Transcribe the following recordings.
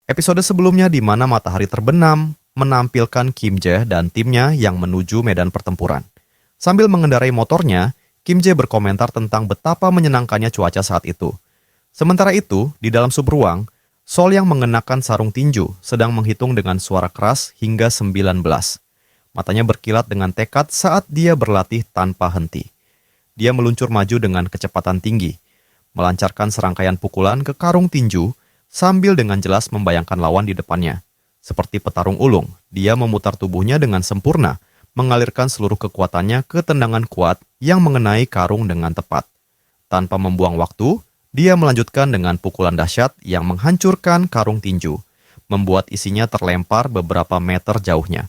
Episode sebelumnya di mana matahari terbenam menampilkan Kim Jae dan timnya yang menuju medan pertempuran. Sambil mengendarai motornya, Kim Jae berkomentar tentang betapa menyenangkannya cuaca saat itu. Sementara itu, di dalam subruang, Sol yang mengenakan sarung tinju sedang menghitung dengan suara keras hingga 19. Matanya berkilat dengan tekad saat dia berlatih tanpa henti. Dia meluncur maju dengan kecepatan tinggi, melancarkan serangkaian pukulan ke karung tinju sambil dengan jelas membayangkan lawan di depannya. Seperti petarung ulung, dia memutar tubuhnya dengan sempurna, mengalirkan seluruh kekuatannya ke tendangan kuat yang mengenai karung dengan tepat. Tanpa membuang waktu, dia melanjutkan dengan pukulan dahsyat yang menghancurkan karung tinju, membuat isinya terlempar beberapa meter jauhnya.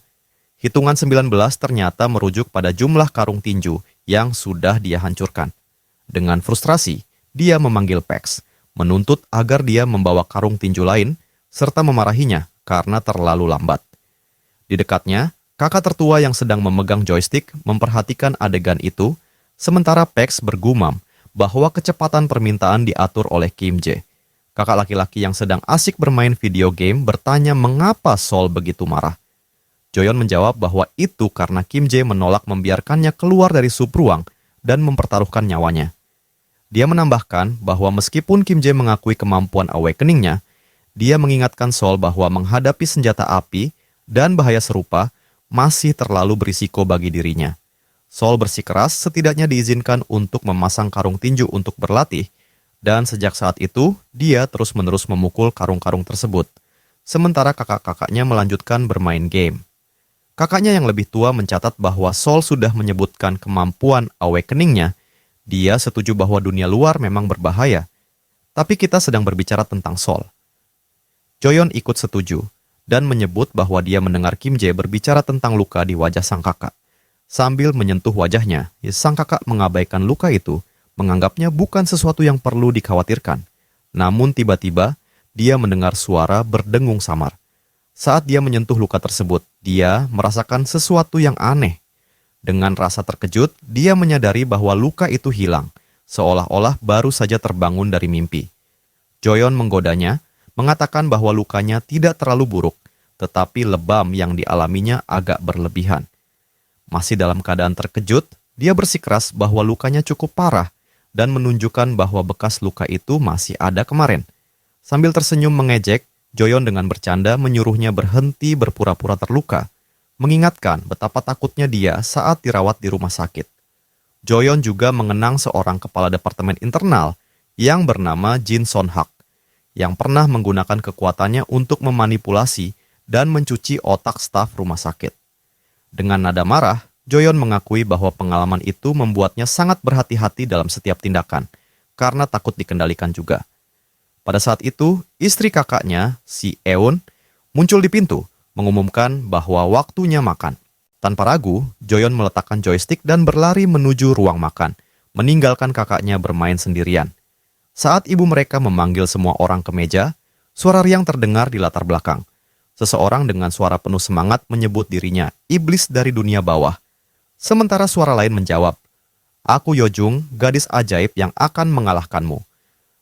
Hitungan 19 ternyata merujuk pada jumlah karung tinju yang sudah dia hancurkan. Dengan frustrasi, dia memanggil Pax, menuntut agar dia membawa karung tinju lain, serta memarahinya karena terlalu lambat. Di dekatnya, kakak tertua yang sedang memegang joystick memperhatikan adegan itu, sementara Pax bergumam bahwa kecepatan permintaan diatur oleh Kim Jae. Kakak laki-laki yang sedang asik bermain video game bertanya mengapa Sol begitu marah. Joyeon menjawab bahwa itu karena Kim Jae menolak membiarkannya keluar dari subruang dan mempertaruhkan nyawanya. Dia menambahkan bahwa meskipun Kim Jae mengakui kemampuan awakening-nya, dia mengingatkan Sol bahwa menghadapi senjata api dan bahaya serupa masih terlalu berisiko bagi dirinya. Sol bersikeras setidaknya diizinkan untuk memasang karung tinju untuk berlatih, dan sejak saat itu dia terus-menerus memukul karung-karung tersebut, sementara kakak-kakaknya melanjutkan bermain game. Kakaknya yang lebih tua mencatat bahwa Sol sudah menyebutkan kemampuan awakening-nya. Dia setuju bahwa dunia luar memang berbahaya, tapi kita sedang berbicara tentang Sol. Joyeon ikut setuju, dan menyebut bahwa dia mendengar Kim Jae berbicara tentang luka di wajah sang kakak. Sambil menyentuh wajahnya, sang kakak mengabaikan luka itu, menganggapnya bukan sesuatu yang perlu dikhawatirkan. Namun tiba-tiba, dia mendengar suara berdengung samar. Saat dia menyentuh luka tersebut, dia merasakan sesuatu yang aneh. Dengan rasa terkejut, dia menyadari bahwa luka itu hilang, seolah-olah baru saja terbangun dari mimpi. Joyeon menggodanya, mengatakan bahwa lukanya tidak terlalu buruk, tetapi lebam yang dialaminya agak berlebihan. Masih dalam keadaan terkejut, dia bersikeras bahwa lukanya cukup parah dan menunjukkan bahwa bekas luka itu masih ada kemarin. Sambil tersenyum mengejek, Joyeon dengan bercanda menyuruhnya berhenti berpura-pura terluka, mengingatkan betapa takutnya dia saat dirawat di rumah sakit. Joyeon juga mengenang seorang kepala departemen internal yang bernama Jin Son-hak, yang pernah menggunakan kekuatannya untuk memanipulasi dan mencuci otak staf rumah sakit. Dengan nada marah, Joyeon mengakui bahwa pengalaman itu membuatnya sangat berhati-hati dalam setiap tindakan, karena takut dikendalikan juga. Pada saat itu, istri kakaknya, si Eun, muncul di pintu, mengumumkan bahwa waktunya makan. Tanpa ragu, Joyeon meletakkan joystick dan berlari menuju ruang makan, meninggalkan kakaknya bermain sendirian. Saat ibu mereka memanggil semua orang ke meja, suara riang terdengar di latar belakang. Seseorang dengan suara penuh semangat menyebut dirinya iblis dari dunia bawah. Sementara suara lain menjawab, "Aku Yojung, gadis ajaib yang akan mengalahkanmu."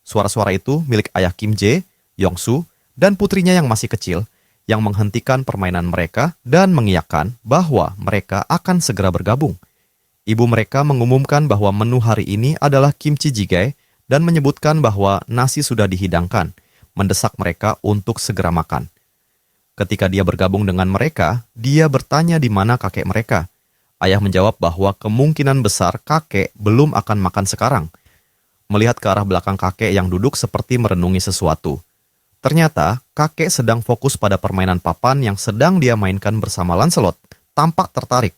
Suara-suara itu milik ayah Kim Jae, Yongsu, dan putrinya yang masih kecil, yang menghentikan permainan mereka dan mengiyakan bahwa mereka akan segera bergabung. Ibu mereka mengumumkan bahwa menu hari ini adalah kimchi jjigae dan menyebutkan bahwa nasi sudah dihidangkan, mendesak mereka untuk segera makan. Ketika dia bergabung dengan mereka, dia bertanya di mana kakek mereka. Ayah menjawab bahwa kemungkinan besar kakek belum akan makan sekarang. Melihat ke arah belakang kakek yang duduk seperti merenungi sesuatu. Ternyata, kakek sedang fokus pada permainan papan yang sedang dia mainkan bersama Lancelot, tampak tertarik.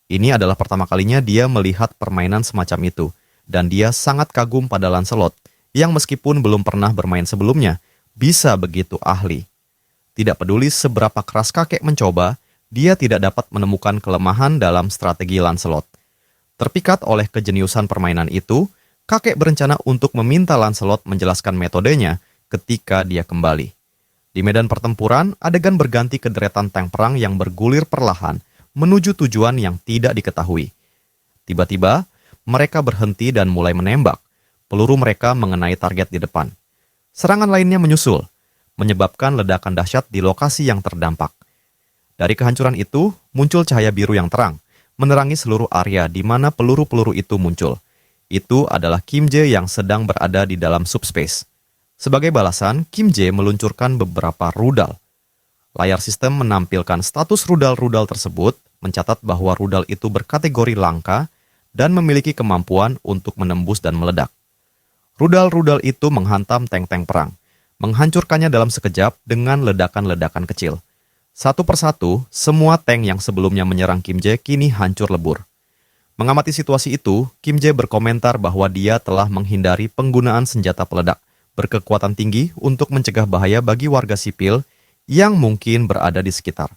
Ini adalah pertama kalinya dia melihat permainan semacam itu, dan dia sangat kagum pada Lancelot, yang meskipun belum pernah bermain sebelumnya, bisa begitu ahli. Tidak peduli seberapa keras kakek mencoba, dia tidak dapat menemukan kelemahan dalam strategi Lancelot. Terpikat oleh kejeniusan permainan itu, kakek berencana untuk meminta Lancelot menjelaskan metodenya ketika dia kembali. Di medan pertempuran, adegan berganti ke deretan tank perang yang bergulir perlahan menuju tujuan yang tidak diketahui. Tiba-tiba, mereka berhenti dan mulai menembak. Peluru mereka mengenai target di depan. Serangan lainnya menyusul. menyebabkan ledakan dahsyat di lokasi yang terdampak. Dari kehancuran itu, muncul cahaya biru yang terang, menerangi seluruh area di mana peluru-peluru itu muncul. Itu adalah Kim Jae yang sedang berada di dalam subspace. Sebagai balasan, Kim Jae meluncurkan beberapa rudal. Layar sistem menampilkan status rudal-rudal tersebut, mencatat bahwa rudal itu berkategori langka dan memiliki kemampuan untuk menembus dan meledak. Rudal-rudal itu menghantam tank-tank perang, menghancurkannya dalam sekejap dengan ledakan-ledakan kecil. Satu persatu, semua tank yang sebelumnya menyerang Kim Jae kini hancur lebur. Mengamati situasi itu, Kim Jae berkomentar bahwa dia telah menghindari penggunaan senjata peledak berkekuatan tinggi untuk mencegah bahaya bagi warga sipil yang mungkin berada di sekitar.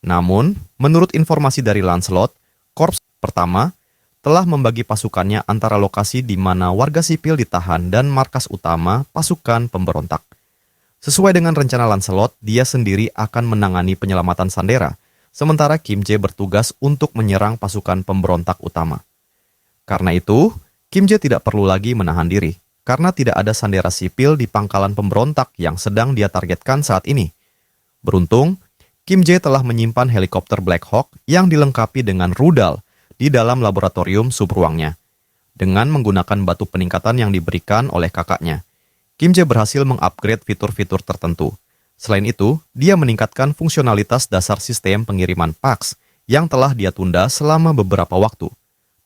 Namun, menurut informasi dari Lancelot, Korps pertama telah membagi pasukannya antara lokasi di mana warga sipil ditahan dan markas utama pasukan pemberontak. Sesuai dengan rencana Lancelot, dia sendiri akan menangani penyelamatan Sandera, sementara Kim Jae bertugas untuk menyerang pasukan pemberontak utama. Karena itu, Kim Jae tidak perlu lagi menahan diri, karena tidak ada Sandera sipil di pangkalan pemberontak yang sedang dia targetkan saat ini. Beruntung, Kim Jae telah menyimpan helikopter Black Hawk yang dilengkapi dengan rudal di dalam laboratorium subruangnya. Dengan menggunakan batu peningkatan yang diberikan oleh kakaknya, Kim Jae berhasil mengupgrade fitur-fitur tertentu. Selain itu, dia meningkatkan fungsionalitas dasar sistem pengiriman PAX yang telah dia tunda selama beberapa waktu.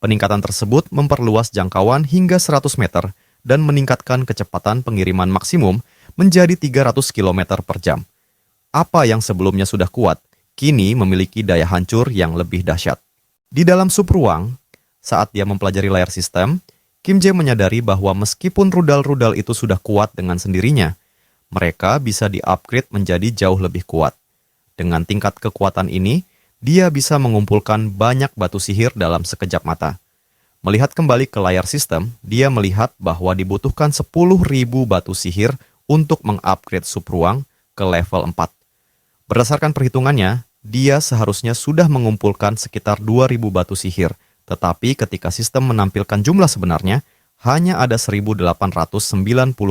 Peningkatan tersebut memperluas jangkauan hingga 100 meter dan meningkatkan kecepatan pengiriman maksimum menjadi 300 km per jam. Apa yang sebelumnya sudah kuat, kini memiliki daya hancur yang lebih dahsyat. Di dalam subruang, saat dia mempelajari layar sistem, Kim Jae menyadari bahwa meskipun rudal-rudal itu sudah kuat dengan sendirinya, mereka bisa di-upgrade menjadi jauh lebih kuat. Dengan tingkat kekuatan ini, dia bisa mengumpulkan banyak batu sihir dalam sekejap mata. Melihat kembali ke layar sistem, dia melihat bahwa dibutuhkan 10.000 batu sihir untuk mengupgrade subruang ke level 4. Berdasarkan perhitungannya, dia seharusnya sudah mengumpulkan sekitar 2.000 batu sihir, tetapi ketika sistem menampilkan jumlah sebenarnya, hanya ada 1.890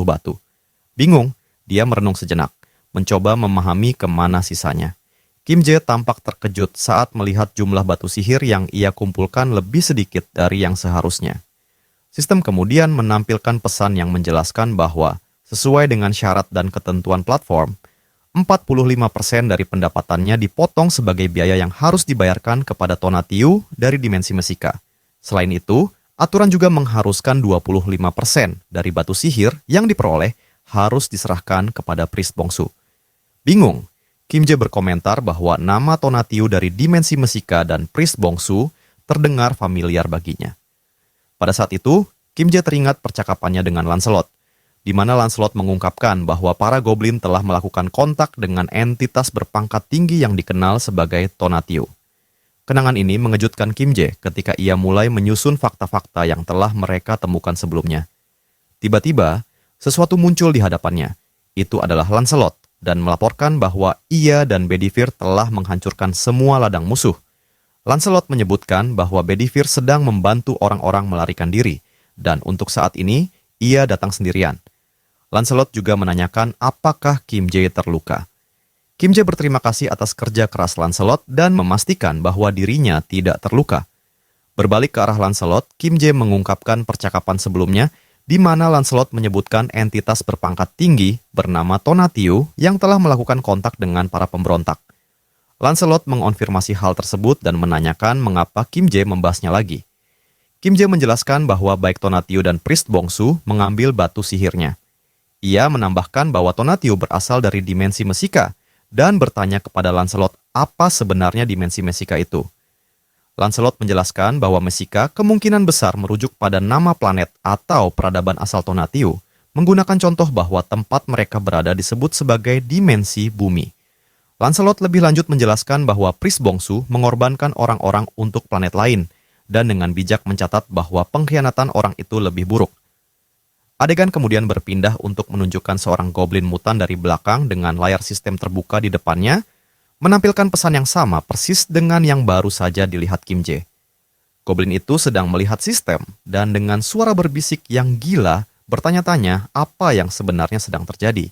batu. Bingung, dia merenung sejenak, mencoba memahami kemana sisanya. Kim Jae tampak terkejut saat melihat jumlah batu sihir yang ia kumpulkan lebih sedikit dari yang seharusnya. Sistem kemudian menampilkan pesan yang menjelaskan bahwa, sesuai dengan syarat dan ketentuan platform, 45% dari pendapatannya dipotong sebagai biaya yang harus dibayarkan kepada Tonatiuh dari dimensi Mesika. Selain itu, aturan juga mengharuskan 25% dari batu sihir yang diperoleh harus diserahkan kepada Priest Bongsu. Bingung, Kim Jae berkomentar bahwa nama Tonatiuh dari dimensi Mesika dan Priest Bongsu terdengar familiar baginya. Pada saat itu, Kim Jae teringat percakapannya dengan Lancelot, di mana Lancelot mengungkapkan bahwa para goblin telah melakukan kontak dengan entitas berpangkat tinggi yang dikenal sebagai Tonatiuh. Kenangan ini mengejutkan Kim Jae ketika ia mulai menyusun fakta-fakta yang telah mereka temukan sebelumnya. Tiba-tiba, sesuatu muncul di hadapannya. Itu adalah Lancelot, dan melaporkan bahwa ia dan Bedivere telah menghancurkan semua ladang musuh. Lancelot menyebutkan bahwa Bedivere sedang membantu orang-orang melarikan diri, dan untuk saat ini, ia datang sendirian. Lancelot juga menanyakan apakah Kim Jae terluka. Kim Jae berterima kasih atas kerja keras Lancelot dan memastikan bahwa dirinya tidak terluka. Berbalik ke arah Lancelot, Kim Jae mengungkapkan percakapan sebelumnya di mana Lancelot menyebutkan entitas berpangkat tinggi bernama Tonatiuh yang telah melakukan kontak dengan para pemberontak. Lancelot mengonfirmasi hal tersebut dan menanyakan mengapa Kim Jae membahasnya lagi. Kim Jae menjelaskan bahwa baik Tonatiuh dan Priest Bongsu mengambil batu sihirnya. Ia menambahkan bahwa Tonatiuh berasal dari dimensi Mesika dan bertanya kepada Lancelot apa sebenarnya dimensi Mesika itu. Lancelot menjelaskan bahwa Mesika kemungkinan besar merujuk pada nama planet atau peradaban asal Tonatiuh, menggunakan contoh bahwa tempat mereka berada disebut sebagai dimensi bumi. Lancelot lebih lanjut menjelaskan bahwa Priest Bongsu mengorbankan orang-orang untuk planet lain, dan dengan bijak mencatat bahwa pengkhianatan orang itu lebih buruk. Adegan kemudian berpindah untuk menunjukkan seorang goblin mutan dari belakang dengan layar sistem terbuka di depannya, menampilkan pesan yang sama persis dengan yang baru saja dilihat Kim Jae. Goblin itu sedang melihat sistem dan dengan suara berbisik yang gila bertanya-tanya apa yang sebenarnya sedang terjadi.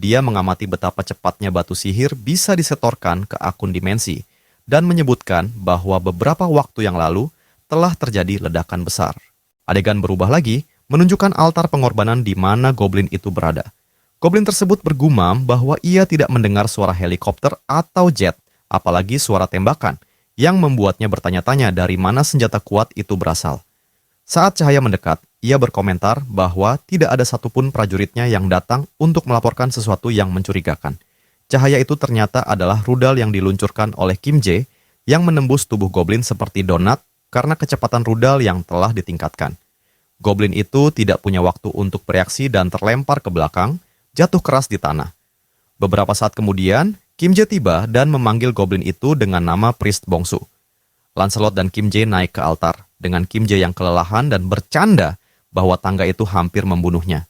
Dia mengamati betapa cepatnya batu sihir bisa disetorkan ke akun dimensi dan menyebutkan bahwa beberapa waktu yang lalu telah terjadi ledakan besar. Adegan berubah lagi, menunjukkan altar pengorbanan di mana goblin itu berada. Goblin tersebut bergumam bahwa ia tidak mendengar suara helikopter atau jet, apalagi suara tembakan, yang membuatnya bertanya-tanya dari mana senjata kuat itu berasal. Saat cahaya mendekat, ia berkomentar bahwa tidak ada satupun prajuritnya yang datang untuk melaporkan sesuatu yang mencurigakan. Cahaya itu ternyata adalah rudal yang diluncurkan oleh Kim Jae yang menembus tubuh goblin seperti donat karena kecepatan rudal yang telah ditingkatkan. Goblin itu tidak punya waktu untuk bereaksi dan terlempar ke belakang, jatuh keras di tanah. Beberapa saat kemudian, Kim Jae tiba dan memanggil goblin itu dengan nama Priest Bongsu. Lancelot dan Kim Jae naik ke altar, dengan Kim Jae yang kelelahan dan bercanda bahwa tangga itu hampir membunuhnya.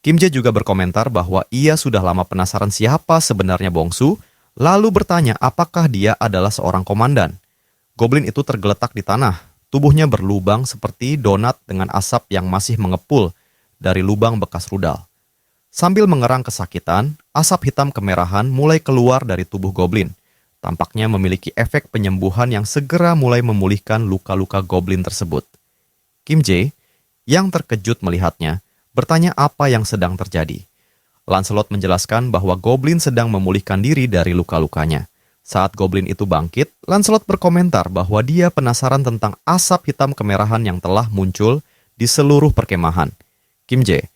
Kim Jae juga berkomentar bahwa ia sudah lama penasaran siapa sebenarnya Bongsu, lalu bertanya apakah dia adalah seorang komandan. Goblin itu tergeletak di tanah, tubuhnya berlubang seperti donat dengan asap yang masih mengepul dari lubang bekas rudal. Sambil mengerang kesakitan, asap hitam kemerahan mulai keluar dari tubuh goblin. Tampaknya memiliki efek penyembuhan yang segera mulai memulihkan luka-luka goblin tersebut. Kim Jae, yang terkejut melihatnya, bertanya apa yang sedang terjadi. Lancelot menjelaskan bahwa goblin sedang memulihkan diri dari luka-lukanya. Saat goblin itu bangkit, Lancelot berkomentar bahwa dia penasaran tentang asap hitam kemerahan yang telah muncul di seluruh perkemahan. Kim Jae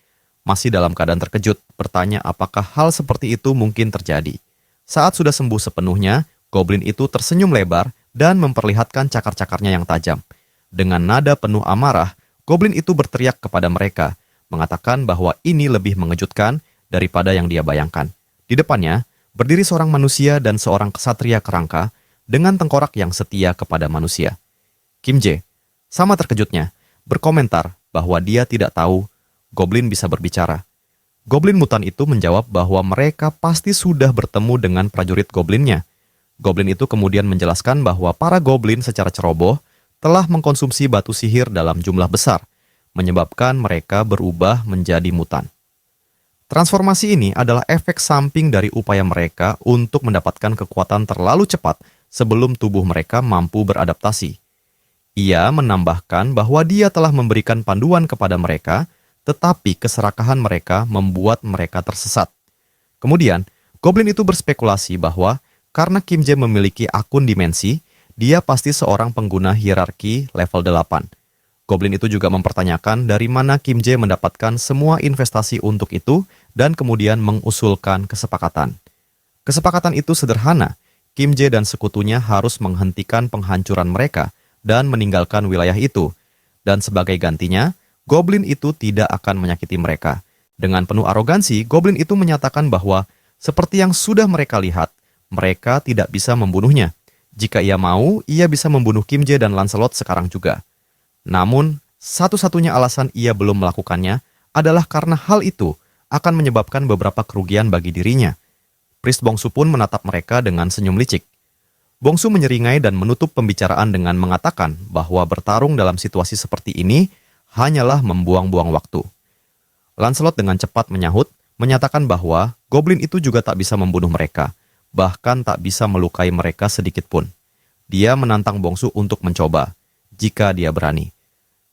masih dalam keadaan terkejut, bertanya apakah hal seperti itu mungkin terjadi. Saat sudah sembuh sepenuhnya, goblin itu tersenyum lebar dan memperlihatkan cakar-cakarnya yang tajam. Dengan nada penuh amarah, goblin itu berteriak kepada mereka, mengatakan bahwa ini lebih mengejutkan daripada yang dia bayangkan. Di depannya, berdiri seorang manusia dan seorang ksatria kerangka dengan tengkorak yang setia kepada manusia. Kim Jae, sama terkejutnya, berkomentar bahwa dia tidak tahu goblin bisa berbicara. Goblin mutan itu menjawab bahwa mereka pasti sudah bertemu dengan prajurit goblinnya. Goblin itu kemudian menjelaskan bahwa para goblin secara ceroboh telah mengkonsumsi batu sihir dalam jumlah besar, menyebabkan mereka berubah menjadi mutan. Transformasi ini adalah efek samping dari upaya mereka untuk mendapatkan kekuatan terlalu cepat sebelum tubuh mereka mampu beradaptasi. Ia menambahkan bahwa dia telah memberikan panduan kepada mereka, tetapi keserakahan mereka membuat mereka tersesat. Kemudian, goblin itu berspekulasi bahwa karena Kim Jae memiliki akun dimensi, dia pasti seorang pengguna hierarki level 8. Goblin itu juga mempertanyakan dari mana Kim Jae mendapatkan semua investasi untuk itu dan kemudian mengusulkan kesepakatan. Kesepakatan itu sederhana. Kim Jae dan sekutunya harus menghentikan penghancuran mereka dan meninggalkan wilayah itu. Dan sebagai gantinya, goblin itu tidak akan menyakiti mereka. Dengan penuh arogansi, goblin itu menyatakan bahwa seperti yang sudah mereka lihat, mereka tidak bisa membunuhnya. Jika ia mau, ia bisa membunuh Kim Jae dan Lancelot sekarang juga. Namun, satu-satunya alasan ia belum melakukannya adalah karena hal itu akan menyebabkan beberapa kerugian bagi dirinya. Priest Bongsu pun menatap mereka dengan senyum licik. Bongsu menyeringai dan menutup pembicaraan dengan mengatakan bahwa bertarung dalam situasi seperti ini hanyalah membuang-buang waktu. Lancelot dengan cepat menyahut, menyatakan bahwa goblin itu juga tak bisa membunuh mereka, bahkan tak bisa melukai mereka sedikit pun. Dia menantang Bongsu untuk mencoba, jika dia berani.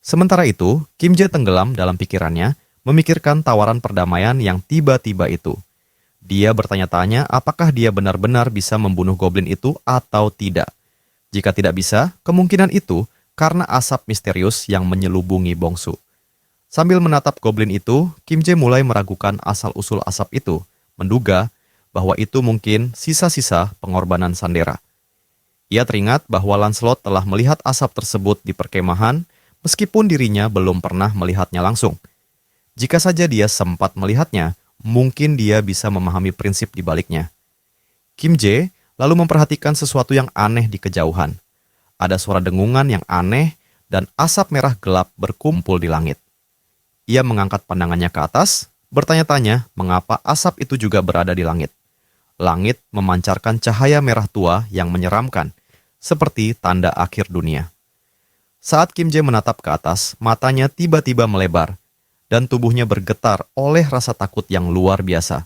Sementara itu, Kim Jae tenggelam dalam pikirannya, memikirkan tawaran perdamaian yang tiba-tiba itu. Dia bertanya-tanya apakah dia benar-benar bisa membunuh goblin itu atau tidak. Jika tidak bisa, kemungkinan itu karena asap misterius yang menyelubungi Bongsu. Sambil menatap goblin itu, Kim Jae mulai meragukan asal-usul asap itu, menduga bahwa itu mungkin sisa-sisa pengorbanan Sandera. Ia teringat bahwa Lancelot telah melihat asap tersebut di perkemahan, meskipun dirinya belum pernah melihatnya langsung. Jika saja dia sempat melihatnya, mungkin dia bisa memahami prinsip di baliknya. Kim Jae lalu memperhatikan sesuatu yang aneh di kejauhan. Ada suara dengungan yang aneh dan asap merah gelap berkumpul di langit. Ia mengangkat pandangannya ke atas, bertanya-tanya mengapa asap itu juga berada di langit. Langit memancarkan cahaya merah tua yang menyeramkan, seperti tanda akhir dunia. Saat Kim Jae menatap ke atas, matanya tiba-tiba melebar, dan tubuhnya bergetar oleh rasa takut yang luar biasa.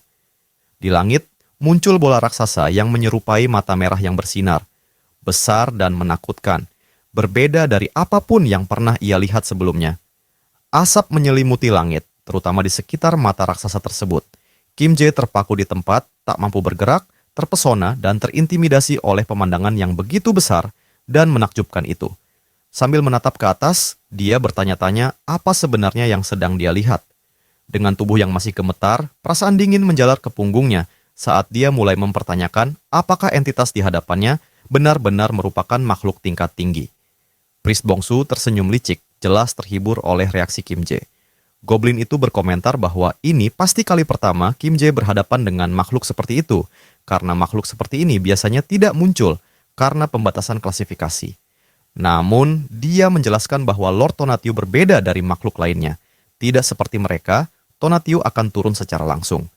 Di langit, muncul bola raksasa yang menyerupai mata merah yang bersinar, besar dan menakutkan, berbeda dari apapun yang pernah ia lihat sebelumnya. Asap menyelimuti langit, terutama di sekitar mata raksasa tersebut. Kim Jae terpaku di tempat, tak mampu bergerak, terpesona dan terintimidasi oleh pemandangan yang begitu besar dan menakjubkan itu. Sambil menatap ke atas, dia bertanya-tanya apa sebenarnya yang sedang dia lihat. Dengan tubuh yang masih gemetar, perasaan dingin menjalar ke punggungnya saat dia mulai mempertanyakan apakah entitas di hadapannya benar-benar merupakan makhluk tingkat tinggi. Priest Bongsu tersenyum licik, jelas terhibur oleh reaksi Kim Jae. Goblin itu berkomentar bahwa ini pasti kali pertama Kim Jae berhadapan dengan makhluk seperti itu, karena makhluk seperti ini biasanya tidak muncul karena pembatasan klasifikasi. Namun, dia menjelaskan bahwa Lord Tonatiuh berbeda dari makhluk lainnya. Tidak seperti mereka, Tonatiuh akan turun secara langsung.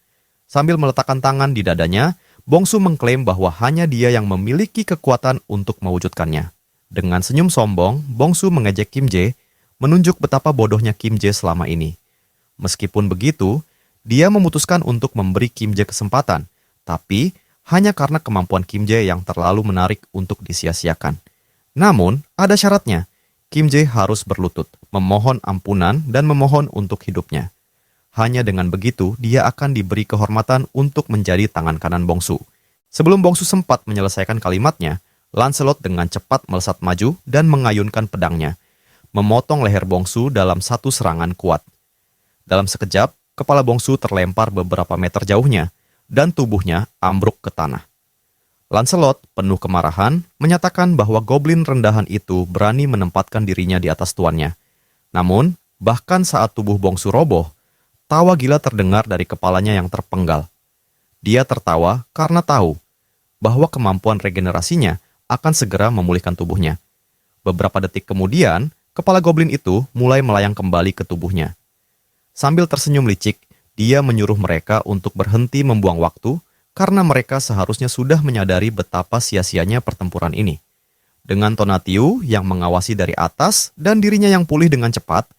Sambil meletakkan tangan di dadanya, Bongsu mengklaim bahwa hanya dia yang memiliki kekuatan untuk mewujudkannya. Dengan senyum sombong, Bongsu mengejek Kim Jae, menunjuk betapa bodohnya Kim Jae selama ini. Meskipun begitu, dia memutuskan untuk memberi Kim Jae kesempatan, tapi hanya karena kemampuan Kim Jae yang terlalu menarik untuk disia-siakan. Namun, ada syaratnya. Kim Jae harus berlutut, memohon ampunan dan memohon untuk hidupnya. Hanya dengan begitu, dia akan diberi kehormatan untuk menjadi tangan kanan Bongsu. Sebelum Bongsu sempat menyelesaikan kalimatnya, Lancelot dengan cepat melesat maju dan mengayunkan pedangnya, memotong leher Bongsu dalam satu serangan kuat. Dalam sekejap, kepala Bongsu terlempar beberapa meter jauhnya, dan tubuhnya ambruk ke tanah. Lancelot, penuh kemarahan, menyatakan bahwa goblin rendahan itu berani menempatkan dirinya di atas tuannya. Namun, bahkan saat tubuh Bongsu roboh, tawa gila terdengar dari kepalanya yang terpenggal. Dia tertawa karena tahu bahwa kemampuan regenerasinya akan segera memulihkan tubuhnya. Beberapa detik kemudian, kepala goblin itu mulai melayang kembali ke tubuhnya. Sambil tersenyum licik, dia menyuruh mereka untuk berhenti membuang waktu karena mereka seharusnya sudah menyadari betapa sia-sianya pertempuran ini. Dengan Tonatiuh yang mengawasi dari atas dan dirinya yang pulih dengan cepat,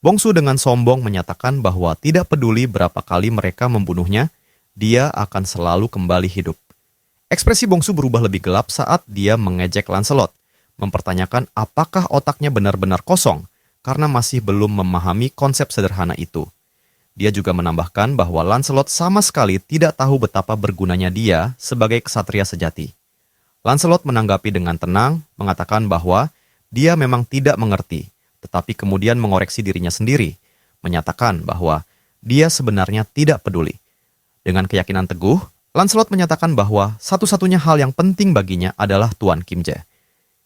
Bongsu dengan sombong menyatakan bahwa tidak peduli berapa kali mereka membunuhnya, dia akan selalu kembali hidup. Ekspresi Bongsu berubah lebih gelap saat dia mengejek Lancelot, mempertanyakan apakah otaknya benar-benar kosong karena masih belum memahami konsep sederhana itu. Dia juga menambahkan bahwa Lancelot sama sekali tidak tahu betapa bergunanya dia sebagai ksatria sejati. Lancelot menanggapi dengan tenang, mengatakan bahwa dia memang tidak mengerti, tetapi kemudian mengoreksi dirinya sendiri, menyatakan bahwa dia sebenarnya tidak peduli. Dengan keyakinan teguh, Lancelot menyatakan bahwa satu-satunya hal yang penting baginya adalah Tuan Kim Jae.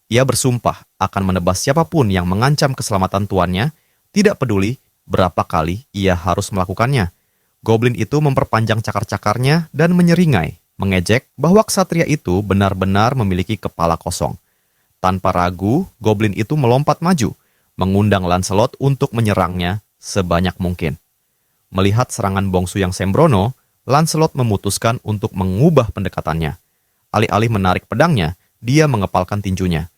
Ia bersumpah akan menebas siapapun yang mengancam keselamatan tuannya, tidak peduli berapa kali ia harus melakukannya. Goblin itu memperpanjang cakar-cakarnya dan menyeringai, mengejek bahwa ksatria itu benar-benar memiliki kepala kosong. Tanpa ragu, goblin itu melompat maju, mengundang Lancelot untuk menyerangnya sebanyak mungkin. Melihat serangan Bongsu yang sembrono, Lancelot memutuskan untuk mengubah pendekatannya. Alih-alih menarik pedangnya, dia mengepalkan tinjunya.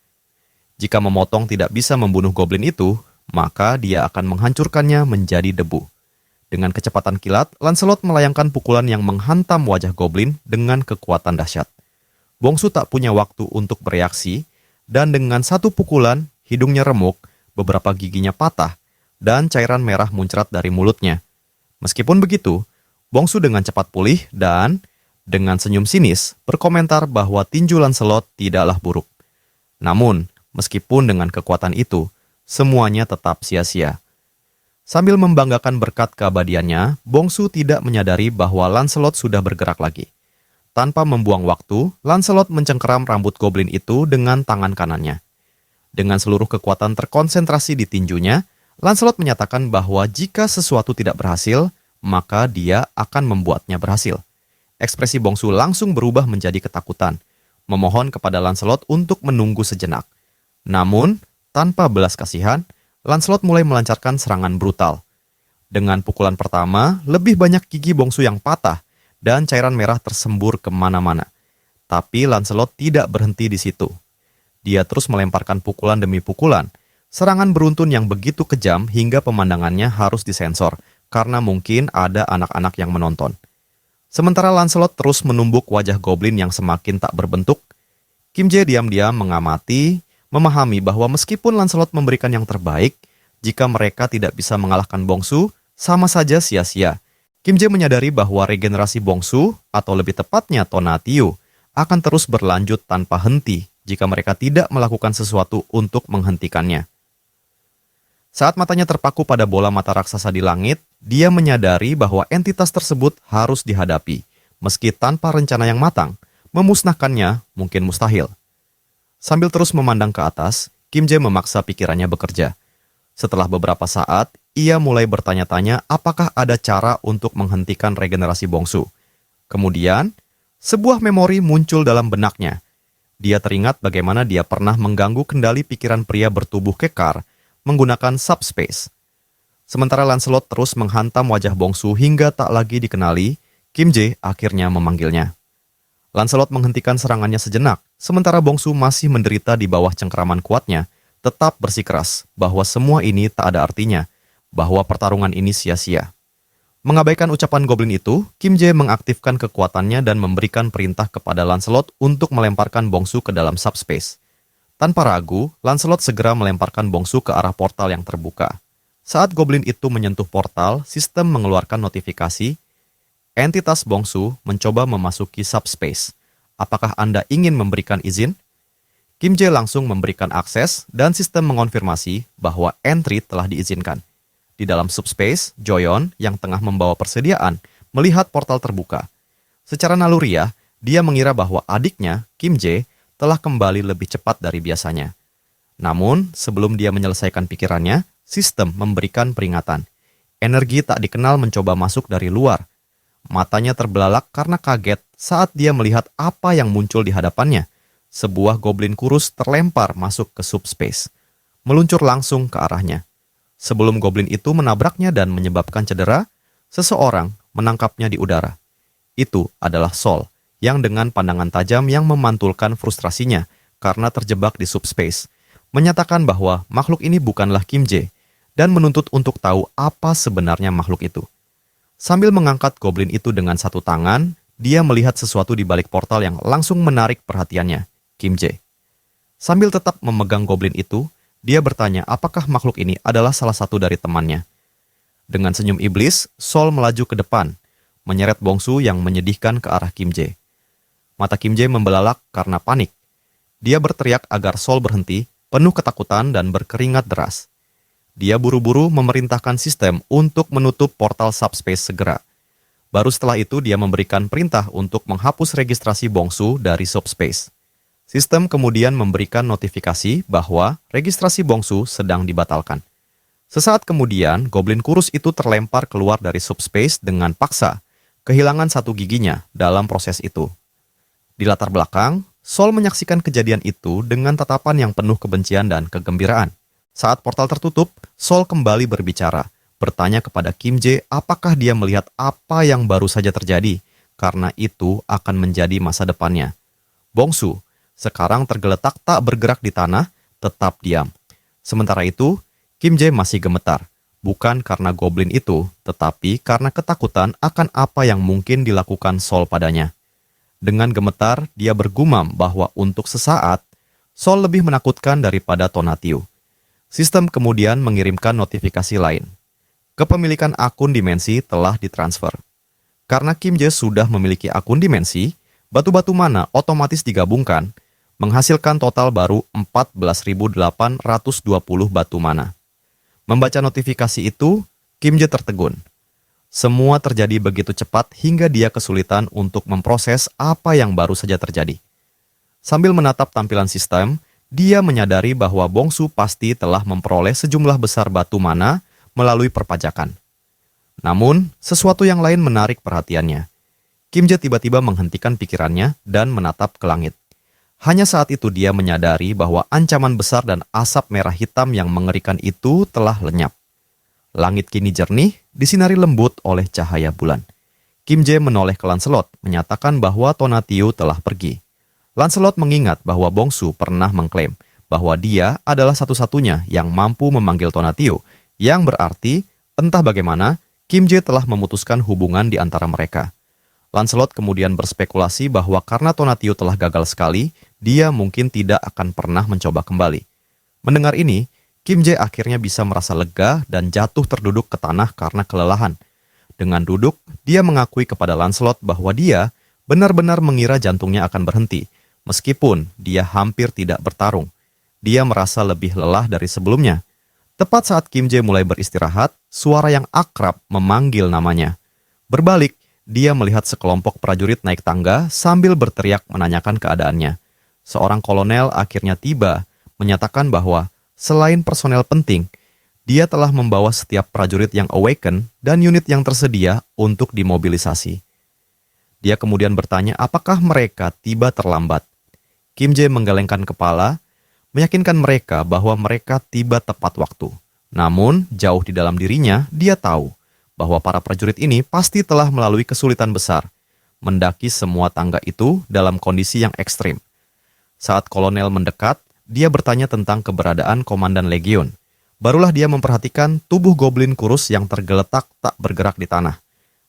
Jika memotong tidak bisa membunuh goblin itu, maka dia akan menghancurkannya menjadi debu. Dengan kecepatan kilat, Lancelot melayangkan pukulan yang menghantam wajah goblin dengan kekuatan dahsyat. Bongsu tak punya waktu untuk bereaksi, dan dengan satu pukulan, hidungnya remuk, beberapa giginya patah, dan cairan merah muncrat dari mulutnya. Meskipun begitu, Bongsu dengan cepat pulih dan, dengan senyum sinis, berkomentar bahwa tinju Lancelot tidaklah buruk. Namun, meskipun dengan kekuatan itu, semuanya tetap sia-sia. Sambil membanggakan berkat keabadiannya, Bongsu tidak menyadari bahwa Lancelot sudah bergerak lagi. Tanpa membuang waktu, Lancelot mencengkeram rambut goblin itu dengan tangan kanannya. Dengan seluruh kekuatan terkonsentrasi di tinjunya, Lancelot menyatakan bahwa jika sesuatu tidak berhasil, maka dia akan membuatnya berhasil. Ekspresi Bongsu langsung berubah menjadi ketakutan, memohon kepada Lancelot untuk menunggu sejenak. Namun, tanpa belas kasihan, Lancelot mulai melancarkan serangan brutal. Dengan pukulan pertama, lebih banyak gigi Bongsu yang patah, dan cairan merah tersembur kemana-mana. Tapi Lancelot tidak berhenti di situ. Dia terus melemparkan pukulan demi pukulan, serangan beruntun yang begitu kejam hingga pemandangannya harus disensor, karena mungkin ada anak-anak yang menonton. Sementara Lancelot terus menumbuk wajah goblin yang semakin tak berbentuk, Kim Jae diam-diam mengamati, memahami bahwa meskipun Lancelot memberikan yang terbaik, jika mereka tidak bisa mengalahkan Bongsu, sama saja sia-sia. Kim Jae menyadari bahwa regenerasi Bongsu, atau lebih tepatnya Tonatiuh, akan terus berlanjut tanpa henti jika mereka tidak melakukan sesuatu untuk menghentikannya. Saat matanya terpaku pada bola mata raksasa di langit, dia menyadari bahwa entitas tersebut harus dihadapi, meski tanpa rencana yang matang. Memusnahkannya mungkin mustahil. Sambil terus memandang ke atas, Kim Jae memaksa pikirannya bekerja. Setelah beberapa saat, ia mulai bertanya-tanya apakah ada cara untuk menghentikan regenerasi Bongsu. Kemudian, sebuah memori muncul dalam benaknya. Dia teringat bagaimana dia pernah mengganggu kendali pikiran pria bertubuh kekar menggunakan subspace. Sementara Lancelot terus menghantam wajah Bongsu hingga tak lagi dikenali, Kim Jae akhirnya memanggilnya. Lancelot menghentikan serangannya sejenak, sementara Bongsu masih menderita di bawah cengkeraman kuatnya, tetap bersikeras bahwa semua ini tak ada artinya, bahwa pertarungan ini sia-sia. Mengabaikan ucapan goblin itu, Kim Jae mengaktifkan kekuatannya dan memberikan perintah kepada Lancelot untuk melemparkan Bongsu ke dalam subspace. Tanpa ragu, Lancelot segera melemparkan Bongsu ke arah portal yang terbuka. Saat goblin itu menyentuh portal, sistem mengeluarkan notifikasi. Entitas Bongsu mencoba memasuki subspace. Apakah Anda ingin memberikan izin? Kim Jae langsung memberikan akses dan sistem mengonfirmasi bahwa entry telah diizinkan. Di dalam subspace, Joyeon yang tengah membawa persediaan melihat portal terbuka. Secara naluriah, dia mengira bahwa adiknya, Kim Jae, telah kembali lebih cepat dari biasanya. Namun, sebelum dia menyelesaikan pikirannya, sistem memberikan peringatan. Energi tak dikenal mencoba masuk dari luar. Matanya terbelalak karena kaget saat dia melihat apa yang muncul di hadapannya. Sebuah goblin kurus terlempar masuk ke subspace, meluncur langsung ke arahnya. Sebelum goblin itu menabraknya dan menyebabkan cedera, seseorang menangkapnya di udara. Itu adalah Sol, yang dengan pandangan tajam yang memantulkan frustrasinya karena terjebak di subspace, menyatakan bahwa makhluk ini bukanlah Kim Jae, dan menuntut untuk tahu apa sebenarnya makhluk itu. Sambil mengangkat goblin itu dengan satu tangan, dia melihat sesuatu di balik portal yang langsung menarik perhatiannya, Kim Jae. Sambil tetap memegang goblin itu, dia bertanya apakah makhluk ini adalah salah satu dari temannya. Dengan senyum iblis, Sol melaju ke depan, menyeret Bongsu yang menyedihkan ke arah Kim Jae. Mata Kim Jae membelalak karena panik. Dia berteriak agar Sol berhenti, penuh ketakutan dan berkeringat deras. Dia buru-buru memerintahkan sistem untuk menutup portal subspace segera. Baru setelah itu dia memberikan perintah untuk menghapus registrasi Bongsu dari subspace. Sistem kemudian memberikan notifikasi bahwa registrasi Bongsu sedang dibatalkan. Sesaat kemudian, goblin kurus itu terlempar keluar dari subspace dengan paksa, kehilangan satu giginya dalam proses itu. Di latar belakang, Sol menyaksikan kejadian itu dengan tatapan yang penuh kebencian dan kegembiraan. Saat portal tertutup, Sol kembali berbicara, bertanya kepada Kim Jae apakah dia melihat apa yang baru saja terjadi, karena itu akan menjadi masa depannya. Bongsu, sekarang tergeletak tak bergerak di tanah, tetap diam. Sementara itu, Kim Jae masih gemetar, bukan karena goblin itu, tetapi karena ketakutan akan apa yang mungkin dilakukan Sol padanya. Dengan gemetar, dia bergumam bahwa untuk sesaat, Sol lebih menakutkan daripada Tonatiuh. Sistem kemudian mengirimkan notifikasi lain. Kepemilikan akun dimensi telah ditransfer. Karena Kim Jae sudah memiliki akun dimensi, batu-batu mana otomatis digabungkan, menghasilkan total baru 14.820 batu mana. Membaca notifikasi itu, Kim Jae tertegun. Semua terjadi begitu cepat hingga dia kesulitan untuk memproses apa yang baru saja terjadi. Sambil menatap tampilan sistem, dia menyadari bahwa Bongsu pasti telah memperoleh sejumlah besar batu mana melalui perpajakan. Namun, sesuatu yang lain menarik perhatiannya. Kim Jae tiba-tiba menghentikan pikirannya dan menatap ke langit. Hanya saat itu dia menyadari bahwa ancaman besar dan asap merah hitam yang mengerikan itu telah lenyap. Langit kini jernih, disinari lembut oleh cahaya bulan. Kim Jae menoleh ke Lancelot, menyatakan bahwa Tonatiuh telah pergi. Lancelot mengingat bahwa Bongsu pernah mengklaim bahwa dia adalah satu-satunya yang mampu memanggil Tonatiuh, yang berarti, entah bagaimana, Kim Jae telah memutuskan hubungan di antara mereka. Lancelot kemudian berspekulasi bahwa karena Tonatiuh telah gagal sekali, dia mungkin tidak akan pernah mencoba kembali. Mendengar ini, Kim Jae akhirnya bisa merasa lega dan jatuh terduduk ke tanah karena kelelahan. Dengan duduk, dia mengakui kepada Lancelot bahwa dia benar-benar mengira jantungnya akan berhenti, meskipun dia hampir tidak bertarung. Dia merasa lebih lelah dari sebelumnya. Tepat saat Kim Jae mulai beristirahat, suara yang akrab memanggil namanya. Berbalik, dia melihat sekelompok prajurit naik tangga sambil berteriak menanyakan keadaannya. Seorang kolonel akhirnya tiba, menyatakan bahwa selain personel penting, dia telah membawa setiap prajurit yang awaken dan unit yang tersedia untuk dimobilisasi. Dia kemudian bertanya apakah mereka tiba terlambat. Kim Jae menggelengkan kepala, meyakinkan mereka bahwa mereka tiba tepat waktu. Namun, jauh di dalam dirinya, dia tahu bahwa para prajurit ini pasti telah melalui kesulitan besar, mendaki semua tangga itu dalam kondisi yang ekstrim. Saat kolonel mendekat, dia bertanya tentang keberadaan komandan legion. Barulah dia memperhatikan tubuh goblin kurus yang tergeletak tak bergerak di tanah.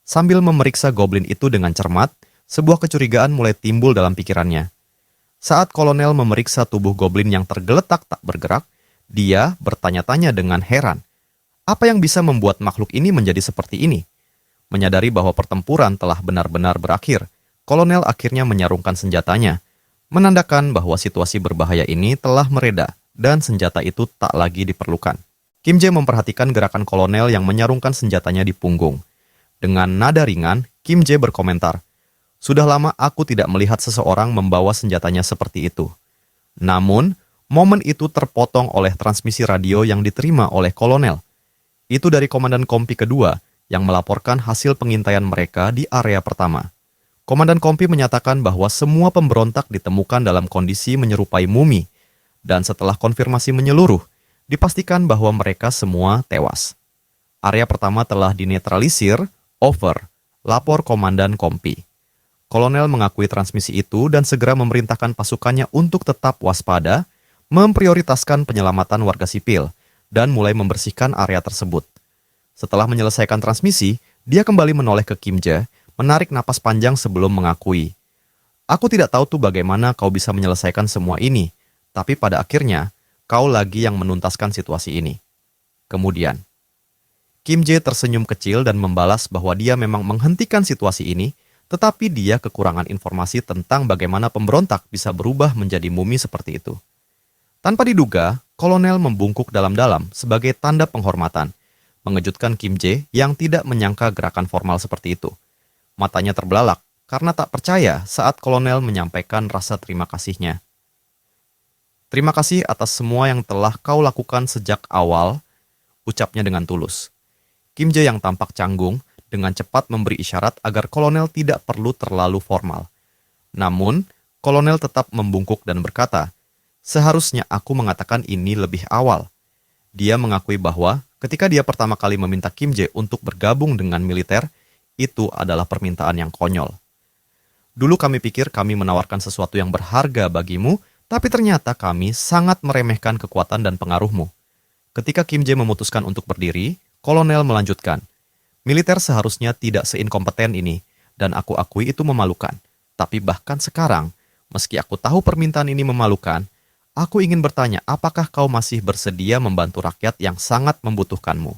Sambil memeriksa goblin itu dengan cermat, sebuah kecurigaan mulai timbul dalam pikirannya. Saat kolonel memeriksa tubuh goblin yang tergeletak tak bergerak, dia bertanya-tanya dengan heran. Apa yang bisa membuat makhluk ini menjadi seperti ini? Menyadari bahwa pertempuran telah benar-benar berakhir, kolonel akhirnya menyarungkan senjatanya, menandakan bahwa situasi berbahaya ini telah mereda dan senjata itu tak lagi diperlukan. Kim Jae memperhatikan gerakan kolonel yang menyarungkan senjatanya di punggung. Dengan nada ringan, Kim Jae berkomentar, "Sudah lama aku tidak melihat seseorang membawa senjatanya seperti itu." Namun, momen itu terpotong oleh transmisi radio yang diterima oleh kolonel. Itu dari komandan kompi kedua yang melaporkan hasil pengintaian mereka di area pertama. Komandan kompi menyatakan bahwa semua pemberontak ditemukan dalam kondisi menyerupai mumi, dan setelah konfirmasi menyeluruh, dipastikan bahwa mereka semua tewas. Area pertama telah dinetralisir, over, lapor komandan kompi. Kolonel mengakui transmisi itu dan segera memerintahkan pasukannya untuk tetap waspada, memprioritaskan penyelamatan warga sipil, dan mulai membersihkan area tersebut. Setelah menyelesaikan transmisi, dia kembali menoleh ke Kim Jae, menarik napas panjang sebelum mengakui. "Aku tidak tahu tuh bagaimana kau bisa menyelesaikan semua ini, tapi pada akhirnya, kau lagi yang menuntaskan situasi ini." Kemudian, Kim Jae tersenyum kecil dan membalas bahwa dia memang menghentikan situasi ini, tetapi dia kekurangan informasi tentang bagaimana pemberontak bisa berubah menjadi mumi seperti itu. Tanpa diduga, kolonel membungkuk dalam-dalam sebagai tanda penghormatan, mengejutkan Kim Jae yang tidak menyangka gerakan formal seperti itu. Matanya terbelalak karena tak percaya saat kolonel menyampaikan rasa terima kasihnya. "Terima kasih atas semua yang telah kau lakukan sejak awal," ucapnya dengan tulus. Kim Jae yang tampak canggung dengan cepat memberi isyarat agar kolonel tidak perlu terlalu formal. Namun, kolonel tetap membungkuk dan berkata, "Seharusnya aku mengatakan ini lebih awal." Dia mengakui bahwa ketika dia pertama kali meminta Kim Jae untuk bergabung dengan militer, itu adalah permintaan yang konyol. "Dulu kami pikir kami menawarkan sesuatu yang berharga bagimu, tapi ternyata kami sangat meremehkan kekuatan dan pengaruhmu." Ketika Kim Jae memutuskan untuk berdiri, kolonel melanjutkan, "Militer seharusnya tidak seinkompeten ini, dan aku akui itu memalukan. Tapi bahkan sekarang, meski aku tahu permintaan ini memalukan, aku ingin bertanya apakah kau masih bersedia membantu rakyat yang sangat membutuhkanmu."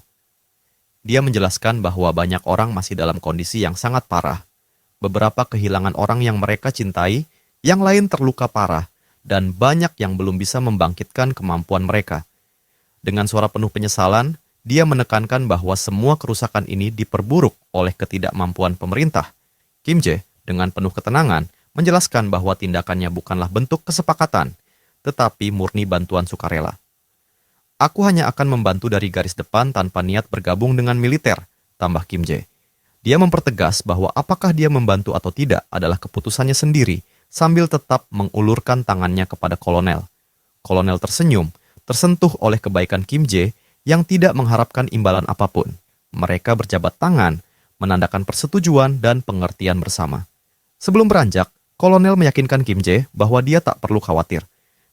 Dia menjelaskan bahwa banyak orang masih dalam kondisi yang sangat parah. Beberapa kehilangan orang yang mereka cintai, yang lain terluka parah, dan banyak yang belum bisa membangkitkan kemampuan mereka. Dengan suara penuh penyesalan, dia menekankan bahwa semua kerusakan ini diperburuk oleh ketidakmampuan pemerintah. Kim Jae, dengan penuh ketenangan, menjelaskan bahwa tindakannya bukanlah bentuk kesepakatan, tetapi murni bantuan sukarela. "Aku hanya akan membantu dari garis depan tanpa niat bergabung dengan militer," tambah Kim Jae. Dia mempertegas bahwa apakah dia membantu atau tidak adalah keputusannya sendiri, sambil tetap mengulurkan tangannya kepada kolonel. Kolonel tersenyum, tersentuh oleh kebaikan Kim Jae yang tidak mengharapkan imbalan apapun. Mereka berjabat tangan, menandakan persetujuan dan pengertian bersama. Sebelum beranjak, kolonel meyakinkan Kim Jae bahwa dia tak perlu khawatir.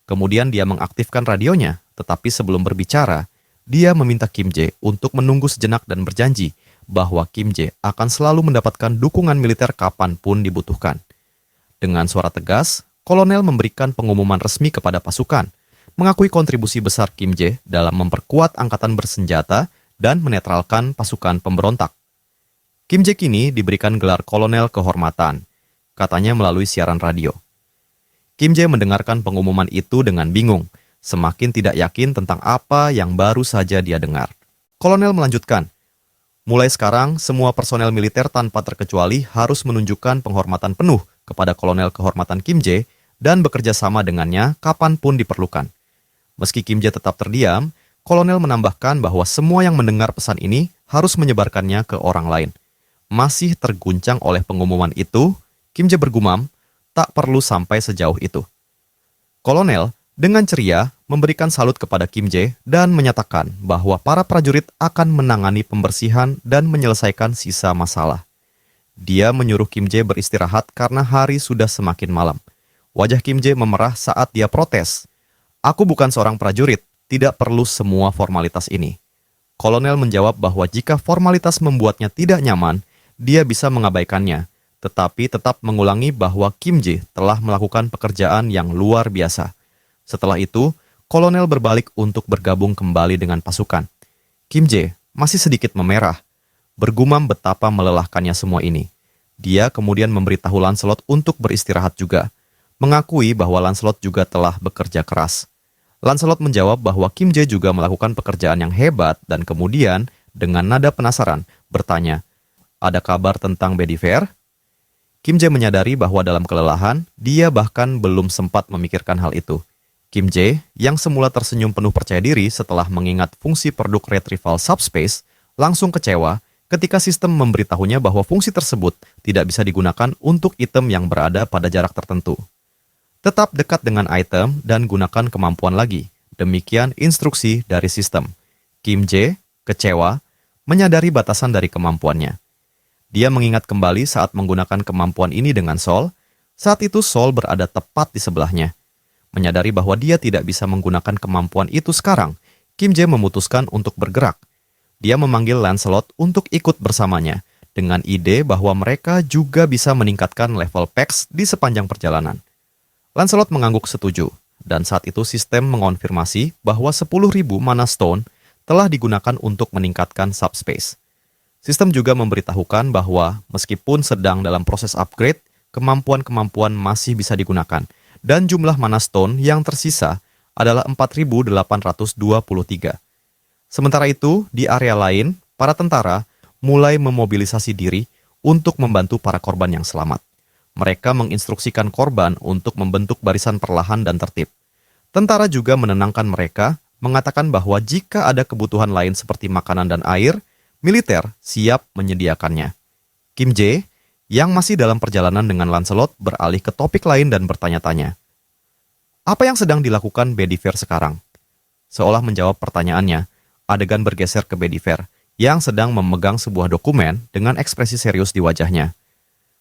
Kemudian dia mengaktifkan radionya, tetapi sebelum berbicara, dia meminta Kim Jae untuk menunggu sejenak dan berjanji bahwa Kim Jae akan selalu mendapatkan dukungan militer kapanpun dibutuhkan. Dengan suara tegas, kolonel memberikan pengumuman resmi kepada pasukan, mengakui kontribusi besar Kim Jae dalam memperkuat angkatan bersenjata dan menetralkan pasukan pemberontak. Kim Jae kini diberikan gelar kolonel kehormatan, katanya melalui siaran radio. Kim Jae mendengarkan pengumuman itu dengan bingung, semakin tidak yakin tentang apa yang baru saja dia dengar. Kolonel melanjutkan, mulai sekarang semua personel militer tanpa terkecuali harus menunjukkan penghormatan penuh kepada kolonel kehormatan Kim Jae dan bekerja sama dengannya kapanpun diperlukan. Meski Kim Jae tetap terdiam, kolonel menambahkan bahwa semua yang mendengar pesan ini harus menyebarkannya ke orang lain. Masih terguncang oleh pengumuman itu, Kim Jae bergumam, tak perlu sampai sejauh itu. Kolonel dengan ceria memberikan salut kepada Kim Jae dan menyatakan bahwa para prajurit akan menangani pembersihan dan menyelesaikan sisa masalah. Dia menyuruh Kim Jae beristirahat karena hari sudah semakin malam. Wajah Kim Jae memerah saat dia protes. Aku bukan seorang prajurit, tidak perlu semua formalitas ini. Kolonel menjawab bahwa jika formalitas membuatnya tidak nyaman, dia bisa mengabaikannya, tetapi tetap mengulangi bahwa Kim Jae telah melakukan pekerjaan yang luar biasa. Setelah itu, kolonel berbalik untuk bergabung kembali dengan pasukan. Kim Jae masih sedikit memerah, bergumam betapa melelahkannya semua ini. Dia kemudian memberitahu Lancelot untuk beristirahat juga, mengakui bahwa Lancelot juga telah bekerja keras. Lancelot menjawab bahwa Kim Jae juga melakukan pekerjaan yang hebat dan kemudian dengan nada penasaran bertanya, ada kabar tentang Bedivere? Kim Jae menyadari bahwa dalam kelelahan, dia bahkan belum sempat memikirkan hal itu. Kim Jae, yang semula tersenyum penuh percaya diri setelah mengingat fungsi produk retrieval subspace, langsung kecewa ketika sistem memberitahunya bahwa fungsi tersebut tidak bisa digunakan untuk item yang berada pada jarak tertentu. Tetap dekat dengan item dan gunakan kemampuan lagi. Demikian instruksi dari sistem. Kim Jae, kecewa, menyadari batasan dari kemampuannya. Dia mengingat kembali saat menggunakan kemampuan ini dengan Sol. Saat itu Sol berada tepat di sebelahnya. Menyadari bahwa dia tidak bisa menggunakan kemampuan itu sekarang, Kim Jae memutuskan untuk bergerak. Dia memanggil Lancelot untuk ikut bersamanya, dengan ide bahwa mereka juga bisa meningkatkan level PEX di sepanjang perjalanan. Lancelot mengangguk setuju, dan saat itu sistem mengonfirmasi bahwa 10.000 mana stone telah digunakan untuk meningkatkan subspace. Sistem juga memberitahukan bahwa meskipun sedang dalam proses upgrade, kemampuan-kemampuan masih bisa digunakan, dan jumlah mana stone yang tersisa adalah 4.823. Sementara itu, di area lain, para tentara mulai memobilisasi diri untuk membantu para korban yang selamat. Mereka menginstruksikan korban untuk membentuk barisan perlahan dan tertib. Tentara juga menenangkan mereka, mengatakan bahwa jika ada kebutuhan lain seperti makanan dan air, militer siap menyediakannya. Kim Jae, yang masih dalam perjalanan dengan Lancelot, beralih ke topik lain dan bertanya-tanya. Apa yang sedang dilakukan Bedivere sekarang? Seolah menjawab pertanyaannya, adegan bergeser ke Bedivere, yang sedang memegang sebuah dokumen dengan ekspresi serius di wajahnya.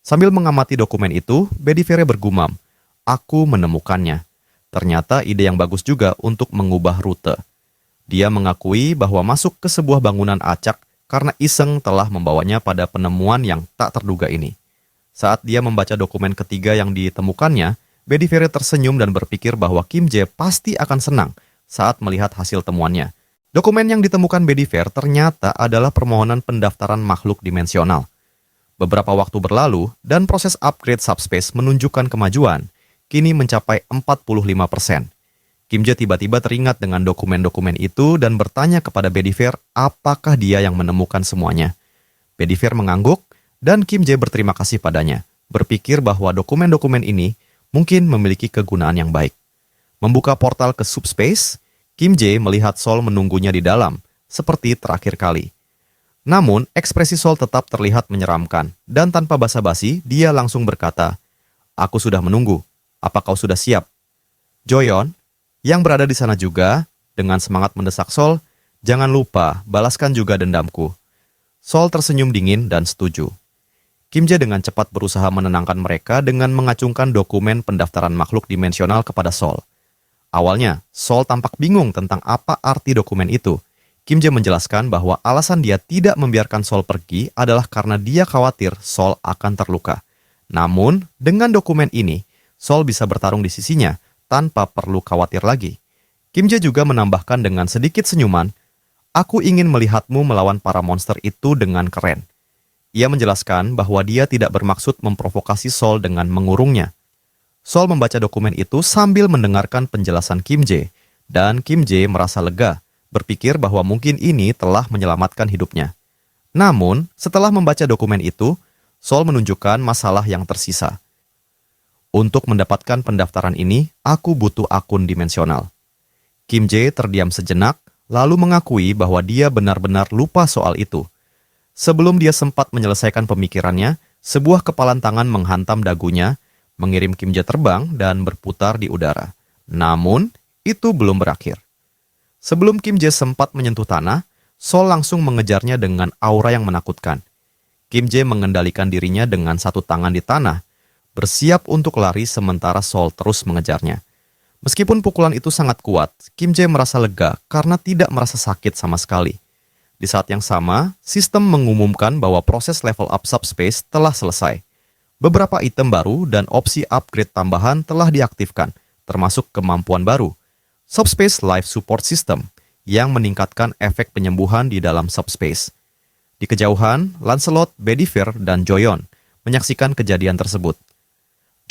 Sambil mengamati dokumen itu, Bedivere bergumam, aku menemukannya. Ternyata ide yang bagus juga untuk mengubah rute. Dia mengakui bahwa masuk ke sebuah bangunan acak karena iseng telah membawanya pada penemuan yang tak terduga ini. Saat dia membaca dokumen ketiga yang ditemukannya, Bedivere tersenyum dan berpikir bahwa Kim Jae pasti akan senang saat melihat hasil temuannya. Dokumen yang ditemukan Bedivere ternyata adalah permohonan pendaftaran makhluk dimensional. Beberapa waktu berlalu dan proses upgrade subspace menunjukkan kemajuan, kini mencapai 45%. Kim Jae tiba-tiba teringat dengan dokumen-dokumen itu dan bertanya kepada Bedivere apakah dia yang menemukan semuanya. Bedivere mengangguk dan Kim Jae berterima kasih padanya, berpikir bahwa dokumen-dokumen ini mungkin memiliki kegunaan yang baik. Membuka portal ke subspace, Kim Jae melihat Sol menunggunya di dalam, seperti terakhir kali. Namun, ekspresi Sol tetap terlihat menyeramkan, dan tanpa basa-basi, dia langsung berkata, aku sudah menunggu, apa kau sudah siap? Joyeon, yang berada di sana juga, dengan semangat mendesak Sol, jangan lupa, balaskan juga dendamku. Sol tersenyum dingin dan setuju. Kim Jae dengan cepat berusaha menenangkan mereka dengan mengacungkan dokumen pendaftaran makhluk dimensional kepada Sol. Awalnya, Sol tampak bingung tentang apa arti dokumen itu. Kim Jae menjelaskan bahwa alasan dia tidak membiarkan Sol pergi adalah karena dia khawatir Sol akan terluka. Namun, dengan dokumen ini, Sol bisa bertarung di sisinya tanpa perlu khawatir lagi. Kim Jae juga menambahkan dengan sedikit senyuman, "Aku ingin melihatmu melawan para monster itu dengan keren." Ia menjelaskan bahwa dia tidak bermaksud memprovokasi Sol dengan mengurungnya. Sol membaca dokumen itu sambil mendengarkan penjelasan Kim Jae, dan Kim Jae merasa lega, berpikir bahwa mungkin ini telah menyelamatkan hidupnya. Namun, setelah membaca dokumen itu, Sol menunjukkan masalah yang tersisa. "Untuk mendapatkan pendaftaran ini, aku butuh akun dimensional." Kim Jae terdiam sejenak, lalu mengakui bahwa dia benar-benar lupa soal itu. Sebelum dia sempat menyelesaikan pemikirannya, sebuah kepalan tangan menghantam dagunya, mengirim Kim Jae terbang dan berputar di udara. Namun, itu belum berakhir. Sebelum Kim Jae sempat menyentuh tanah, Sol langsung mengejarnya dengan aura yang menakutkan. Kim Jae mengendalikan dirinya dengan satu tangan di tanah, bersiap untuk lari sementara Sol terus mengejarnya. Meskipun pukulan itu sangat kuat, Kim Jae merasa lega karena tidak merasa sakit sama sekali. Di saat yang sama, sistem mengumumkan bahwa proses level up subspace telah selesai. Beberapa item baru dan opsi upgrade tambahan telah diaktifkan, termasuk kemampuan baru, Subspace Life Support System, yang meningkatkan efek penyembuhan di dalam subspace. Di kejauhan, Lancelot, Bedivere, dan Joyon menyaksikan kejadian tersebut.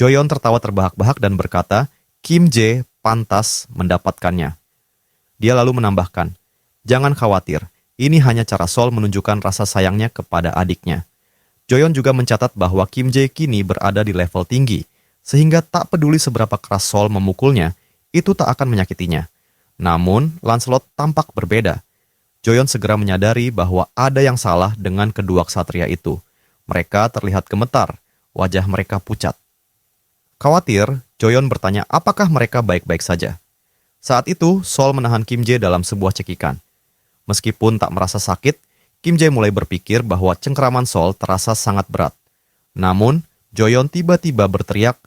Joyon tertawa terbahak-bahak dan berkata, Kim Jae pantas mendapatkannya. Dia lalu menambahkan, "Jangan khawatir, ini hanya cara Sol menunjukkan rasa sayangnya kepada adiknya." Joyon juga mencatat bahwa Kim Jae kini berada di level tinggi, sehingga tak peduli seberapa keras Sol memukulnya, itu tak akan menyakitinya. Namun, Lancelot tampak berbeda. Joyon segera menyadari bahwa ada yang salah dengan kedua ksatria itu. Mereka terlihat gemetar, wajah mereka pucat. Khawatir, Joyon bertanya apakah mereka baik-baik saja. Saat itu, Sol menahan Kim Jae dalam sebuah cekikan. Meskipun tak merasa sakit, Kim Jae mulai berpikir bahwa cengkeraman Sol terasa sangat berat. Namun, Joyon tiba-tiba berteriak,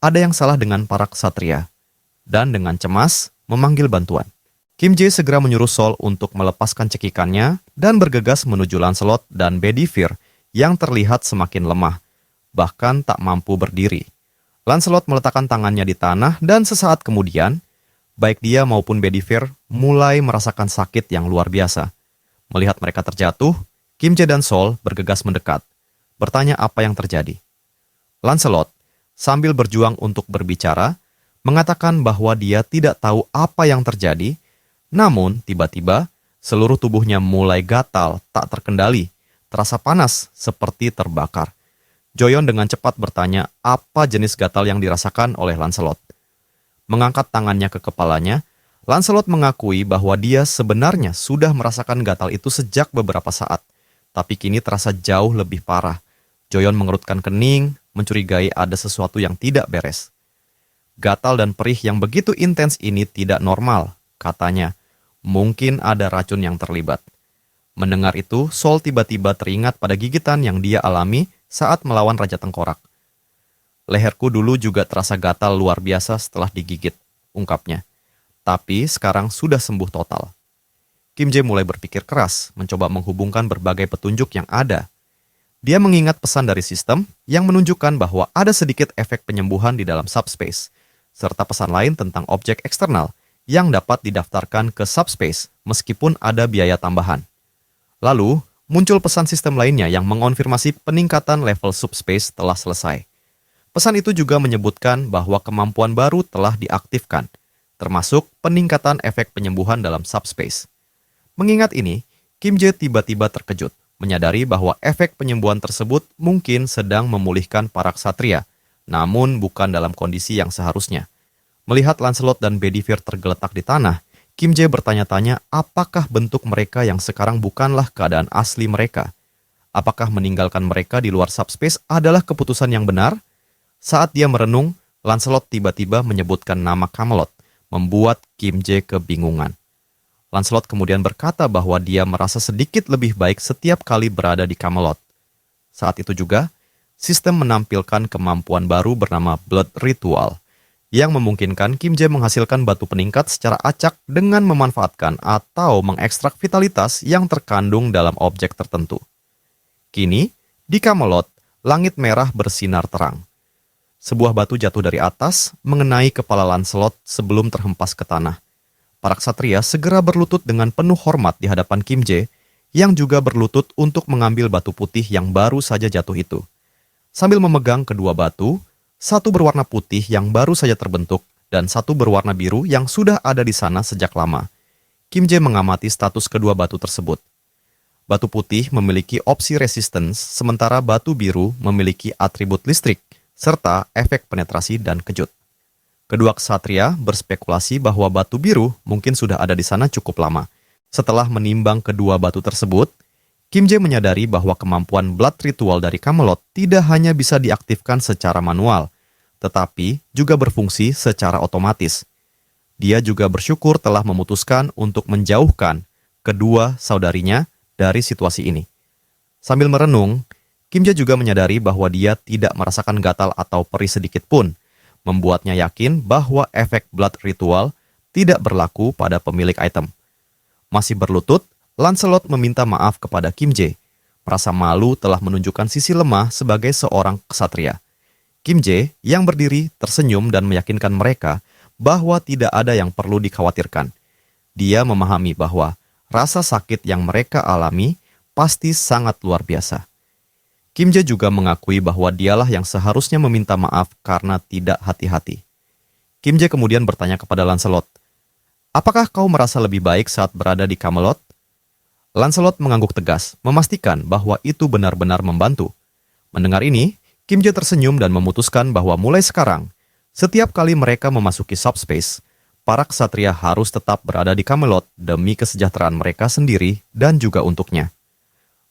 "Ada yang salah dengan para ksatria," dan dengan cemas memanggil bantuan. Kim Jae segera menyuruh Sol untuk melepaskan cekikannya dan bergegas menuju Lancelot dan Bedivere yang terlihat semakin lemah, bahkan tak mampu berdiri. Lancelot meletakkan tangannya di tanah dan sesaat kemudian, baik dia maupun Bedivere mulai merasakan sakit yang luar biasa. Melihat mereka terjatuh, Kim Jae dan Sol bergegas mendekat, bertanya apa yang terjadi. Lancelot, sambil berjuang untuk berbicara, mengatakan bahwa dia tidak tahu apa yang terjadi, namun tiba-tiba seluruh tubuhnya mulai gatal, tak terkendali, terasa panas seperti terbakar. Joyon dengan cepat bertanya apa jenis gatal yang dirasakan oleh Lancelot. Mengangkat tangannya ke kepalanya, Lancelot mengakui bahwa dia sebenarnya sudah merasakan gatal itu sejak beberapa saat, tapi kini terasa jauh lebih parah. Joyon mengerutkan kening, mencurigai ada sesuatu yang tidak beres. Gatal dan perih yang begitu intens ini tidak normal, katanya. Mungkin ada racun yang terlibat. Mendengar itu, Sol tiba-tiba teringat pada gigitan yang dia alami saat melawan Raja Tengkorak. "Leherku dulu juga terasa gatal luar biasa setelah digigit," ungkapnya. "Tapi sekarang sudah sembuh total." Kim Jae mulai berpikir keras, mencoba menghubungkan berbagai petunjuk yang ada. Dia mengingat pesan dari sistem yang menunjukkan bahwa ada sedikit efek penyembuhan di dalam subspace, serta pesan lain tentang objek eksternal yang dapat didaftarkan ke subspace meskipun ada biaya tambahan. Lalu, muncul pesan sistem lainnya yang mengonfirmasi peningkatan level subspace telah selesai. Pesan itu juga menyebutkan bahwa kemampuan baru telah diaktifkan, termasuk peningkatan efek penyembuhan dalam subspace. Mengingat ini, Kim Jae tiba-tiba terkejut, menyadari bahwa efek penyembuhan tersebut mungkin sedang memulihkan para ksatria, namun bukan dalam kondisi yang seharusnya. Melihat Lancelot dan Bedivere tergeletak di tanah, Kim Jae bertanya-tanya apakah bentuk mereka yang sekarang bukanlah keadaan asli mereka. Apakah meninggalkan mereka di luar subspace adalah keputusan yang benar? Saat dia merenung, Lancelot tiba-tiba menyebutkan nama Camelot, membuat Kim Jae kebingungan. Lancelot kemudian berkata bahwa dia merasa sedikit lebih baik setiap kali berada di Camelot. Saat itu juga, sistem menampilkan kemampuan baru bernama Blood Ritual. yang memungkinkan Kim Jae menghasilkan batu peningkat secara acak dengan memanfaatkan atau mengekstrak vitalitas yang terkandung dalam objek tertentu. Kini, di Camelot, langit merah bersinar terang. Sebuah batu jatuh dari atas, mengenai kepala Lancelot sebelum terhempas ke tanah. Para ksatria segera berlutut dengan penuh hormat di hadapan Kim Jae, yang juga berlutut untuk mengambil batu putih yang baru saja jatuh itu. Sambil memegang kedua batu, satu berwarna putih yang baru saja terbentuk dan satu berwarna biru yang sudah ada di sana sejak lama. Kim Jae mengamati status kedua batu tersebut. Batu putih memiliki opsi resistance, sementara batu biru memiliki atribut listrik, serta efek penetrasi dan kejut. Kedua ksatria berspekulasi bahwa batu biru mungkin sudah ada di sana cukup lama. Setelah menimbang kedua batu tersebut, Kim Jae menyadari bahwa kemampuan Blood Ritual dari Camelot tidak hanya bisa diaktifkan secara manual, tetapi juga berfungsi secara otomatis. Dia juga bersyukur telah memutuskan untuk menjauhkan kedua saudarinya dari situasi ini. Sambil merenung, Kim Jae juga menyadari bahwa dia tidak merasakan gatal atau perih sedikit pun, membuatnya yakin bahwa efek Blood Ritual tidak berlaku pada pemilik item. Masih berlutut, Lancelot meminta maaf kepada Kim Jae. Merasa malu telah menunjukkan sisi lemah sebagai seorang ksatria. Kim Jae yang berdiri tersenyum dan meyakinkan mereka bahwa tidak ada yang perlu dikhawatirkan. Dia memahami bahwa rasa sakit yang mereka alami pasti sangat luar biasa. Kim Jae juga mengakui bahwa dialah yang seharusnya meminta maaf karena tidak hati-hati. Kim Jae kemudian bertanya kepada Lancelot, "Apakah kau merasa lebih baik saat berada di Camelot?" Lancelot mengangguk tegas, memastikan bahwa itu benar-benar membantu. Mendengar ini, Kim Jae tersenyum dan memutuskan bahwa mulai sekarang, setiap kali mereka memasuki subspace, para ksatria harus tetap berada di Camelot demi kesejahteraan mereka sendiri dan juga untuknya.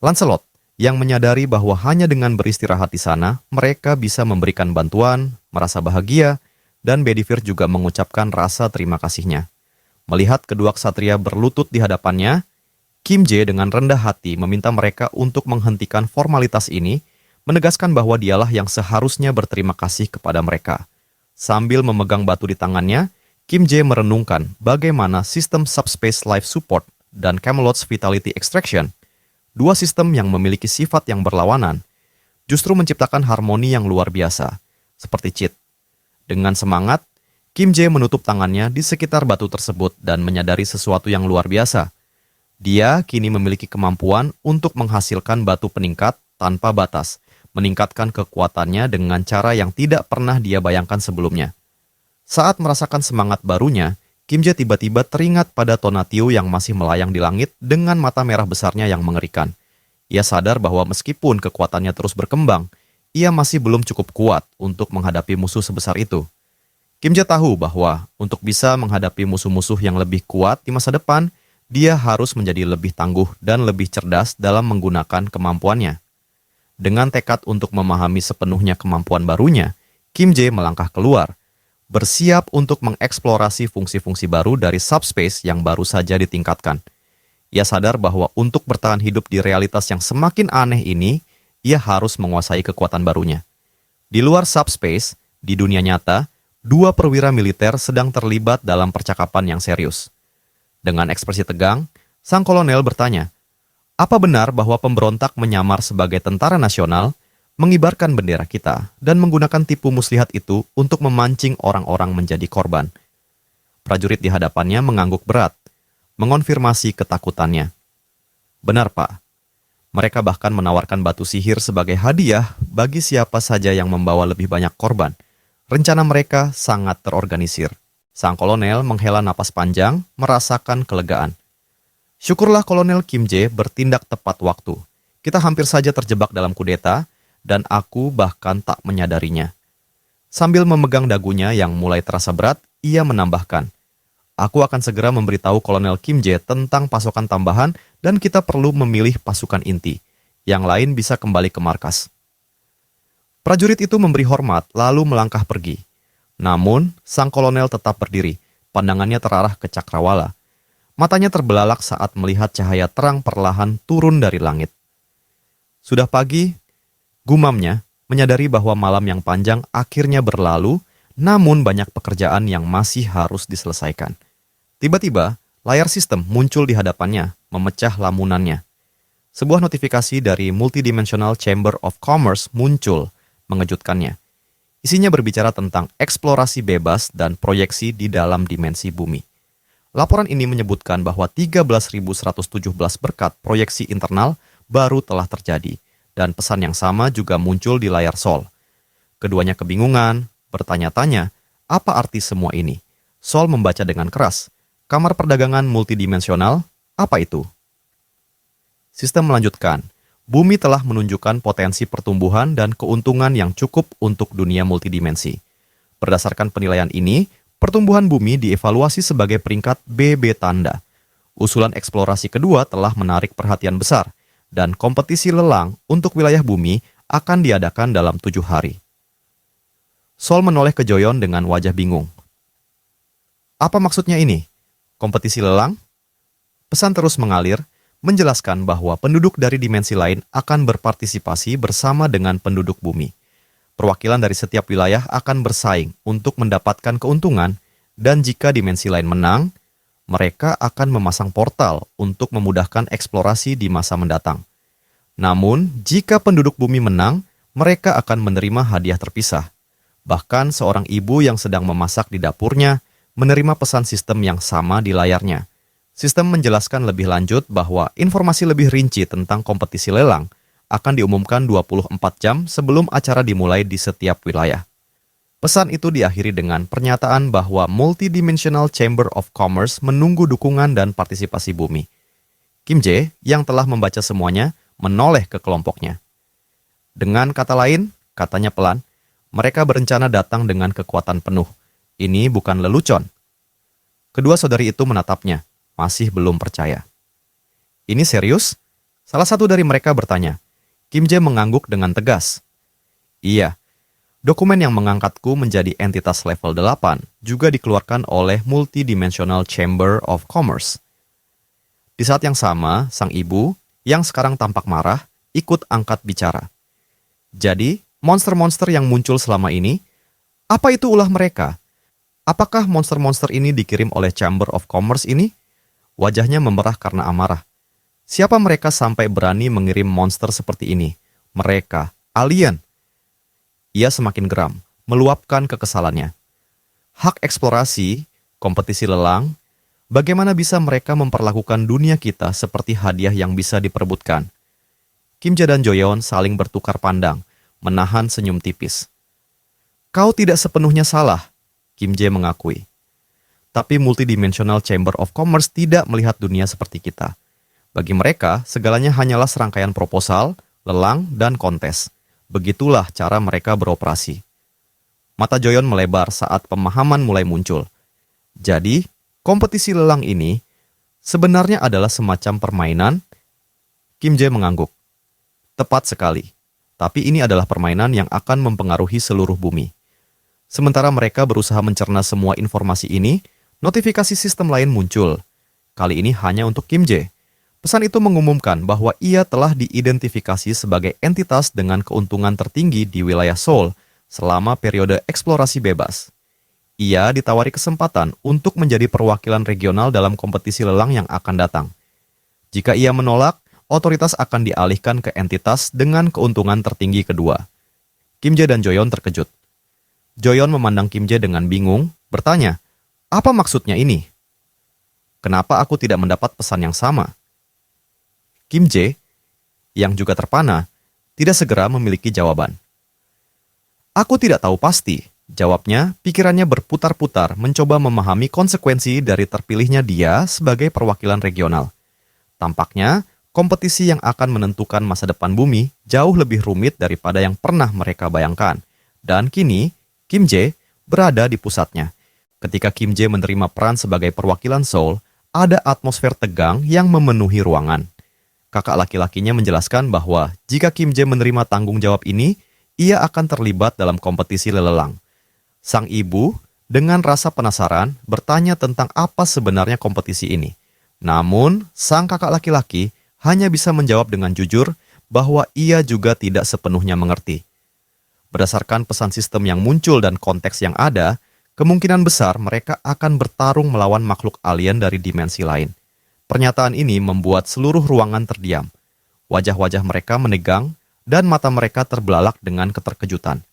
Lancelot, yang menyadari bahwa hanya dengan beristirahat di sana, mereka bisa memberikan bantuan, merasa bahagia, dan Bedivere juga mengucapkan rasa terima kasihnya. Melihat kedua ksatria berlutut di hadapannya, Kim Jae dengan rendah hati meminta mereka untuk menghentikan formalitas ini, menegaskan bahwa dialah yang seharusnya berterima kasih kepada mereka. Sambil memegang batu di tangannya, Kim Jae merenungkan bagaimana sistem Subspace Life Support dan Camelot's Vitality Extraction, dua sistem yang memiliki sifat yang berlawanan, justru menciptakan harmoni yang luar biasa, seperti cheat. Dengan semangat, Kim Jae menutup tangannya di sekitar batu tersebut dan menyadari sesuatu yang luar biasa. Dia kini memiliki kemampuan untuk menghasilkan batu peningkat tanpa batas, meningkatkan kekuatannya dengan cara yang tidak pernah dia bayangkan sebelumnya. Saat merasakan semangat barunya, Kim Jae tiba-tiba teringat pada Tonatiuh yang masih melayang di langit dengan mata merah besarnya yang mengerikan. Ia sadar bahwa meskipun kekuatannya terus berkembang, ia masih belum cukup kuat untuk menghadapi musuh sebesar itu. Kim Jae tahu bahwa untuk bisa menghadapi musuh-musuh yang lebih kuat di masa depan, dia harus menjadi lebih tangguh dan lebih cerdas dalam menggunakan kemampuannya. Dengan tekad untuk memahami sepenuhnya kemampuan barunya, Kim Jae melangkah keluar, bersiap untuk mengeksplorasi fungsi-fungsi baru dari subspace yang baru saja ditingkatkan. Ia sadar bahwa untuk bertahan hidup di realitas yang semakin aneh ini, ia harus menguasai kekuatan barunya. Di luar subspace, di dunia nyata, dua perwira militer sedang terlibat dalam percakapan yang serius. Dengan ekspresi tegang, sang kolonel bertanya, "Apa benar bahwa pemberontak menyamar sebagai tentara nasional, mengibarkan bendera kita, dan menggunakan tipu muslihat itu untuk memancing orang-orang menjadi korban?" Prajurit di hadapannya mengangguk berat, mengonfirmasi ketakutannya. "Benar, Pak. Mereka bahkan menawarkan batu sihir sebagai hadiah bagi siapa saja yang membawa lebih banyak korban. Rencana mereka sangat terorganisir." Sang kolonel menghela napas panjang, merasakan kelegaan. "Syukurlah Kolonel Kim Jae bertindak tepat waktu. Kita hampir saja terjebak dalam kudeta, dan aku bahkan tak menyadarinya." Sambil memegang dagunya yang mulai terasa berat, ia menambahkan, "Aku akan segera memberitahu Kolonel Kim Jae tentang pasokan tambahan dan kita perlu memilih pasukan inti. Yang lain bisa kembali ke markas." Prajurit itu memberi hormat lalu melangkah pergi. Namun, sang kolonel tetap berdiri, pandangannya terarah ke cakrawala. Matanya terbelalak saat melihat cahaya terang perlahan turun dari langit. Sudah pagi, gumamnya, menyadari bahwa malam yang panjang akhirnya berlalu namun banyak pekerjaan yang masih harus diselesaikan. Tiba-tiba, layar sistem muncul di hadapannya, memecah lamunannya. Sebuah notifikasi dari Multidimensional Chamber of Commerce muncul, mengejutkannya. Isinya berbicara tentang eksplorasi bebas dan proyeksi di dalam dimensi bumi. Laporan ini menyebutkan bahwa 13.117 berkat proyeksi internal baru telah terjadi, dan pesan yang sama juga muncul di layar Sol. Keduanya kebingungan, bertanya-tanya, apa arti semua ini? Sol membaca dengan keras. Kamar perdagangan multidimensional, apa itu? Sistem melanjutkan, bumi telah menunjukkan potensi pertumbuhan dan keuntungan yang cukup untuk dunia multidimensi. Berdasarkan penilaian ini, pertumbuhan bumi dievaluasi sebagai peringkat BB tanda. Usulan eksplorasi kedua telah menarik perhatian besar, dan kompetisi lelang untuk wilayah bumi akan diadakan dalam 7 hari. Sol menoleh ke Joyon dengan wajah bingung. Apa maksudnya ini? Kompetisi lelang? Pesan terus mengalir, menjelaskan bahwa penduduk dari dimensi lain akan berpartisipasi bersama dengan penduduk bumi. Perwakilan dari setiap wilayah akan bersaing untuk mendapatkan keuntungan, dan jika dimensi lain menang, mereka akan memasang portal untuk memudahkan eksplorasi di masa mendatang. Namun, jika penduduk bumi menang, mereka akan menerima hadiah terpisah. Bahkan seorang ibu yang sedang memasak di dapurnya menerima pesan sistem yang sama di layarnya. Sistem menjelaskan lebih lanjut bahwa informasi lebih rinci tentang kompetisi lelang akan diumumkan 24 jam sebelum acara dimulai di setiap wilayah. Pesan itu diakhiri dengan pernyataan bahwa Multidimensional Chamber of Commerce menunggu dukungan dan partisipasi bumi. Kim Jae, yang telah membaca semuanya, menoleh ke kelompoknya. Dengan kata lain, katanya pelan, mereka berencana datang dengan kekuatan penuh. Ini bukan lelucon. Kedua saudari itu menatapnya, masih belum percaya. Ini serius? Salah satu dari mereka bertanya. Kim Jae mengangguk dengan tegas. Iya, dokumen yang mengangkatku menjadi entitas level 8 juga dikeluarkan oleh Multidimensional Chamber of Commerce. Di saat yang sama, sang ibu, yang sekarang tampak marah, ikut angkat bicara. Jadi, monster-monster yang muncul selama ini, apa itu ulah mereka? Apakah monster-monster ini dikirim oleh Chamber of Commerce ini? Wajahnya memerah karena amarah. Siapa mereka sampai berani mengirim monster seperti ini? Mereka, alien. Ia semakin geram, meluapkan kekesalannya. Hak eksplorasi, kompetisi lelang, bagaimana bisa mereka memperlakukan dunia kita seperti hadiah yang bisa diperebutkan? Kim Jae dan Joyon saling bertukar pandang, menahan senyum tipis. Kau tidak sepenuhnya salah, Kim Jae mengakui. Tapi Multidimensional Chamber of Commerce tidak melihat dunia seperti kita. Bagi mereka, segalanya hanyalah serangkaian proposal, lelang, dan kontes. Begitulah cara mereka beroperasi. Mata Joyon melebar saat pemahaman mulai muncul. Jadi, kompetisi lelang ini sebenarnya adalah semacam permainan. Kim Jae mengangguk. Tepat sekali. Tapi ini adalah permainan yang akan mempengaruhi seluruh bumi. Sementara mereka berusaha mencerna semua informasi ini, notifikasi sistem lain muncul. Kali ini hanya untuk Kim Jae. Pesan itu mengumumkan bahwa ia telah diidentifikasi sebagai entitas dengan keuntungan tertinggi di wilayah Seoul selama periode eksplorasi bebas. Ia ditawari kesempatan untuk menjadi perwakilan regional dalam kompetisi lelang yang akan datang. Jika ia menolak, otoritas akan dialihkan ke entitas dengan keuntungan tertinggi kedua. Kim Jae dan Joyon terkejut. Joyon memandang Kim Jae dengan bingung, bertanya, apa maksudnya ini? Kenapa aku tidak mendapat pesan yang sama? Kim Jae, yang juga terpana, tidak segera memiliki jawaban. Aku tidak tahu pasti, jawabnya, pikirannya berputar-putar mencoba memahami konsekuensi dari terpilihnya dia sebagai perwakilan regional. Tampaknya, kompetisi yang akan menentukan masa depan bumi jauh lebih rumit daripada yang pernah mereka bayangkan. Dan kini, Kim Jae berada di pusatnya. Ketika Kim Jae menerima peran sebagai perwakilan Seoul, ada atmosfer tegang yang memenuhi ruangan. Kakak laki-lakinya menjelaskan bahwa jika Kim Jae menerima tanggung jawab ini, ia akan terlibat dalam kompetisi lelang. Sang ibu, dengan rasa penasaran, bertanya tentang apa sebenarnya kompetisi ini. Namun, sang kakak laki-laki hanya bisa menjawab dengan jujur bahwa ia juga tidak sepenuhnya mengerti. Berdasarkan pesan sistem yang muncul dan konteks yang ada, kemungkinan besar mereka akan bertarung melawan makhluk alien dari dimensi lain. Pernyataan ini membuat seluruh ruangan terdiam. Wajah-wajah mereka menegang dan mata mereka terbelalak dengan keterkejutan.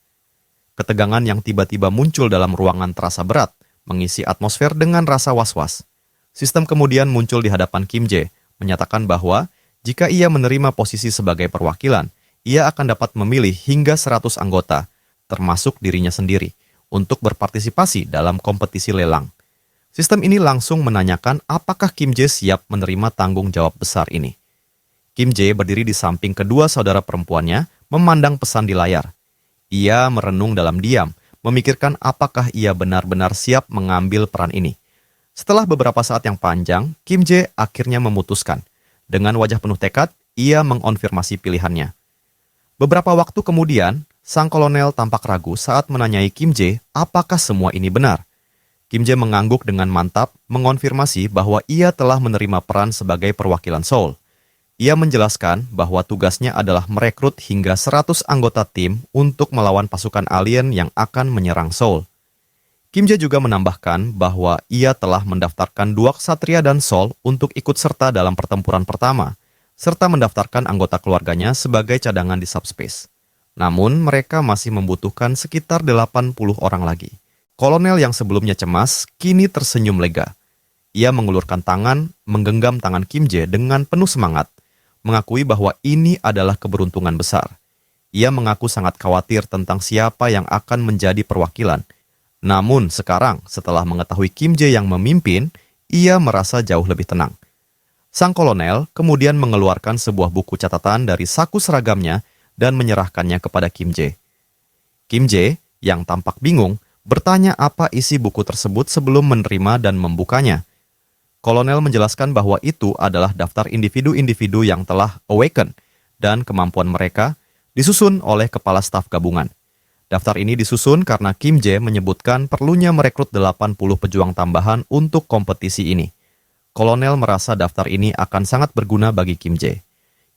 Ketegangan yang tiba-tiba muncul dalam ruangan terasa berat, mengisi atmosfer dengan rasa was-was. Sistem kemudian muncul di hadapan Kim Jae, menyatakan bahwa jika ia menerima posisi sebagai perwakilan, ia akan dapat memilih hingga 100 anggota, termasuk dirinya sendiri, untuk berpartisipasi dalam kompetisi lelang. Sistem ini langsung menanyakan apakah Kim Jae siap menerima tanggung jawab besar ini. Kim Jae berdiri di samping kedua saudara perempuannya, memandang pesan di layar. Ia merenung dalam diam, memikirkan apakah ia benar-benar siap mengambil peran ini. Setelah beberapa saat yang panjang, Kim Jae akhirnya memutuskan. Dengan wajah penuh tekad, ia mengonfirmasi pilihannya. Beberapa waktu kemudian, sang kolonel tampak ragu saat menanyai Kim Jae apakah semua ini benar. Kim Jae mengangguk dengan mantap, mengonfirmasi bahwa ia telah menerima peran sebagai perwakilan Seoul. Ia menjelaskan bahwa tugasnya adalah merekrut hingga 100 anggota tim untuk melawan pasukan alien yang akan menyerang Seoul. Kim Jae juga menambahkan bahwa ia telah mendaftarkan 2 ksatria dan Seoul untuk ikut serta dalam pertempuran pertama, serta mendaftarkan anggota keluarganya sebagai cadangan di subspace. Namun, mereka masih membutuhkan sekitar 80 orang lagi. Kolonel yang sebelumnya cemas, kini tersenyum lega. Ia mengulurkan tangan, menggenggam tangan Kim Jae dengan penuh semangat, mengakui bahwa ini adalah keberuntungan besar. Ia mengaku sangat khawatir tentang siapa yang akan menjadi perwakilan. Namun sekarang, setelah mengetahui Kim Jae yang memimpin, ia merasa jauh lebih tenang. Sang kolonel kemudian mengeluarkan sebuah buku catatan dari saku seragamnya dan menyerahkannya kepada Kim Jae. Kim Jae, yang tampak bingung, bertanya apa isi buku tersebut sebelum menerima dan membukanya. Kolonel menjelaskan bahwa itu adalah daftar individu-individu yang telah awaken dan kemampuan mereka disusun oleh Kepala Staf Gabungan. Daftar ini disusun karena Kim Jae menyebutkan perlunya merekrut 80 pejuang tambahan untuk kompetisi ini. Kolonel merasa daftar ini akan sangat berguna bagi Kim Jae.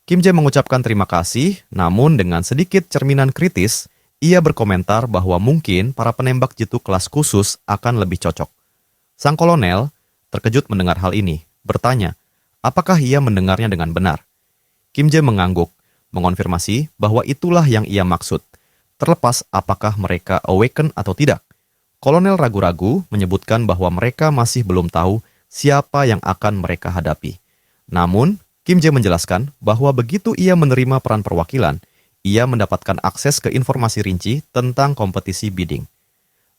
Kim Jae mengucapkan terima kasih, namun dengan sedikit cerminan kritis, ia berkomentar bahwa mungkin para penembak jitu kelas khusus akan lebih cocok. Sang kolonel terkejut mendengar hal ini, bertanya, apakah ia mendengarnya dengan benar? Kim Jae mengangguk, mengonfirmasi bahwa itulah yang ia maksud, terlepas apakah mereka awaken atau tidak. Kolonel ragu-ragu menyebutkan bahwa mereka masih belum tahu siapa yang akan mereka hadapi. Namun, Kim Jae menjelaskan bahwa begitu ia menerima peran perwakilan, ia mendapatkan akses ke informasi rinci tentang kompetisi bidding.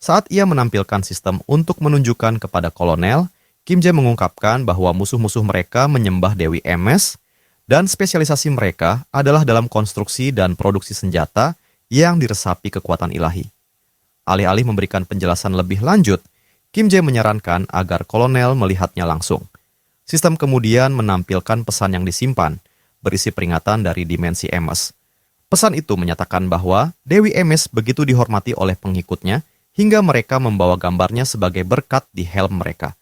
Saat ia menampilkan sistem untuk menunjukkan kepada kolonel, Kim Jae mengungkapkan bahwa musuh-musuh mereka menyembah Dewi Emes dan spesialisasi mereka adalah dalam konstruksi dan produksi senjata yang diresapi kekuatan ilahi. Alih-alih memberikan penjelasan lebih lanjut, Kim Jae menyarankan agar kolonel melihatnya langsung. Sistem kemudian menampilkan pesan yang disimpan, berisi peringatan dari dimensi Emes. Pesan itu menyatakan bahwa Dewi Emes begitu dihormati oleh pengikutnya hingga mereka membawa gambarnya sebagai berkat di helm mereka.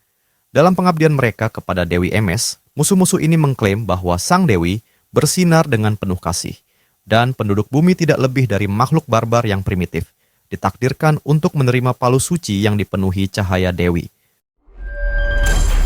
Dalam pengabdian mereka kepada Dewi Emes, musuh-musuh ini mengklaim bahwa Sang Dewi bersinar dengan penuh kasih, dan penduduk bumi tidak lebih dari makhluk barbar yang primitif, ditakdirkan untuk menerima palu suci yang dipenuhi cahaya Dewi.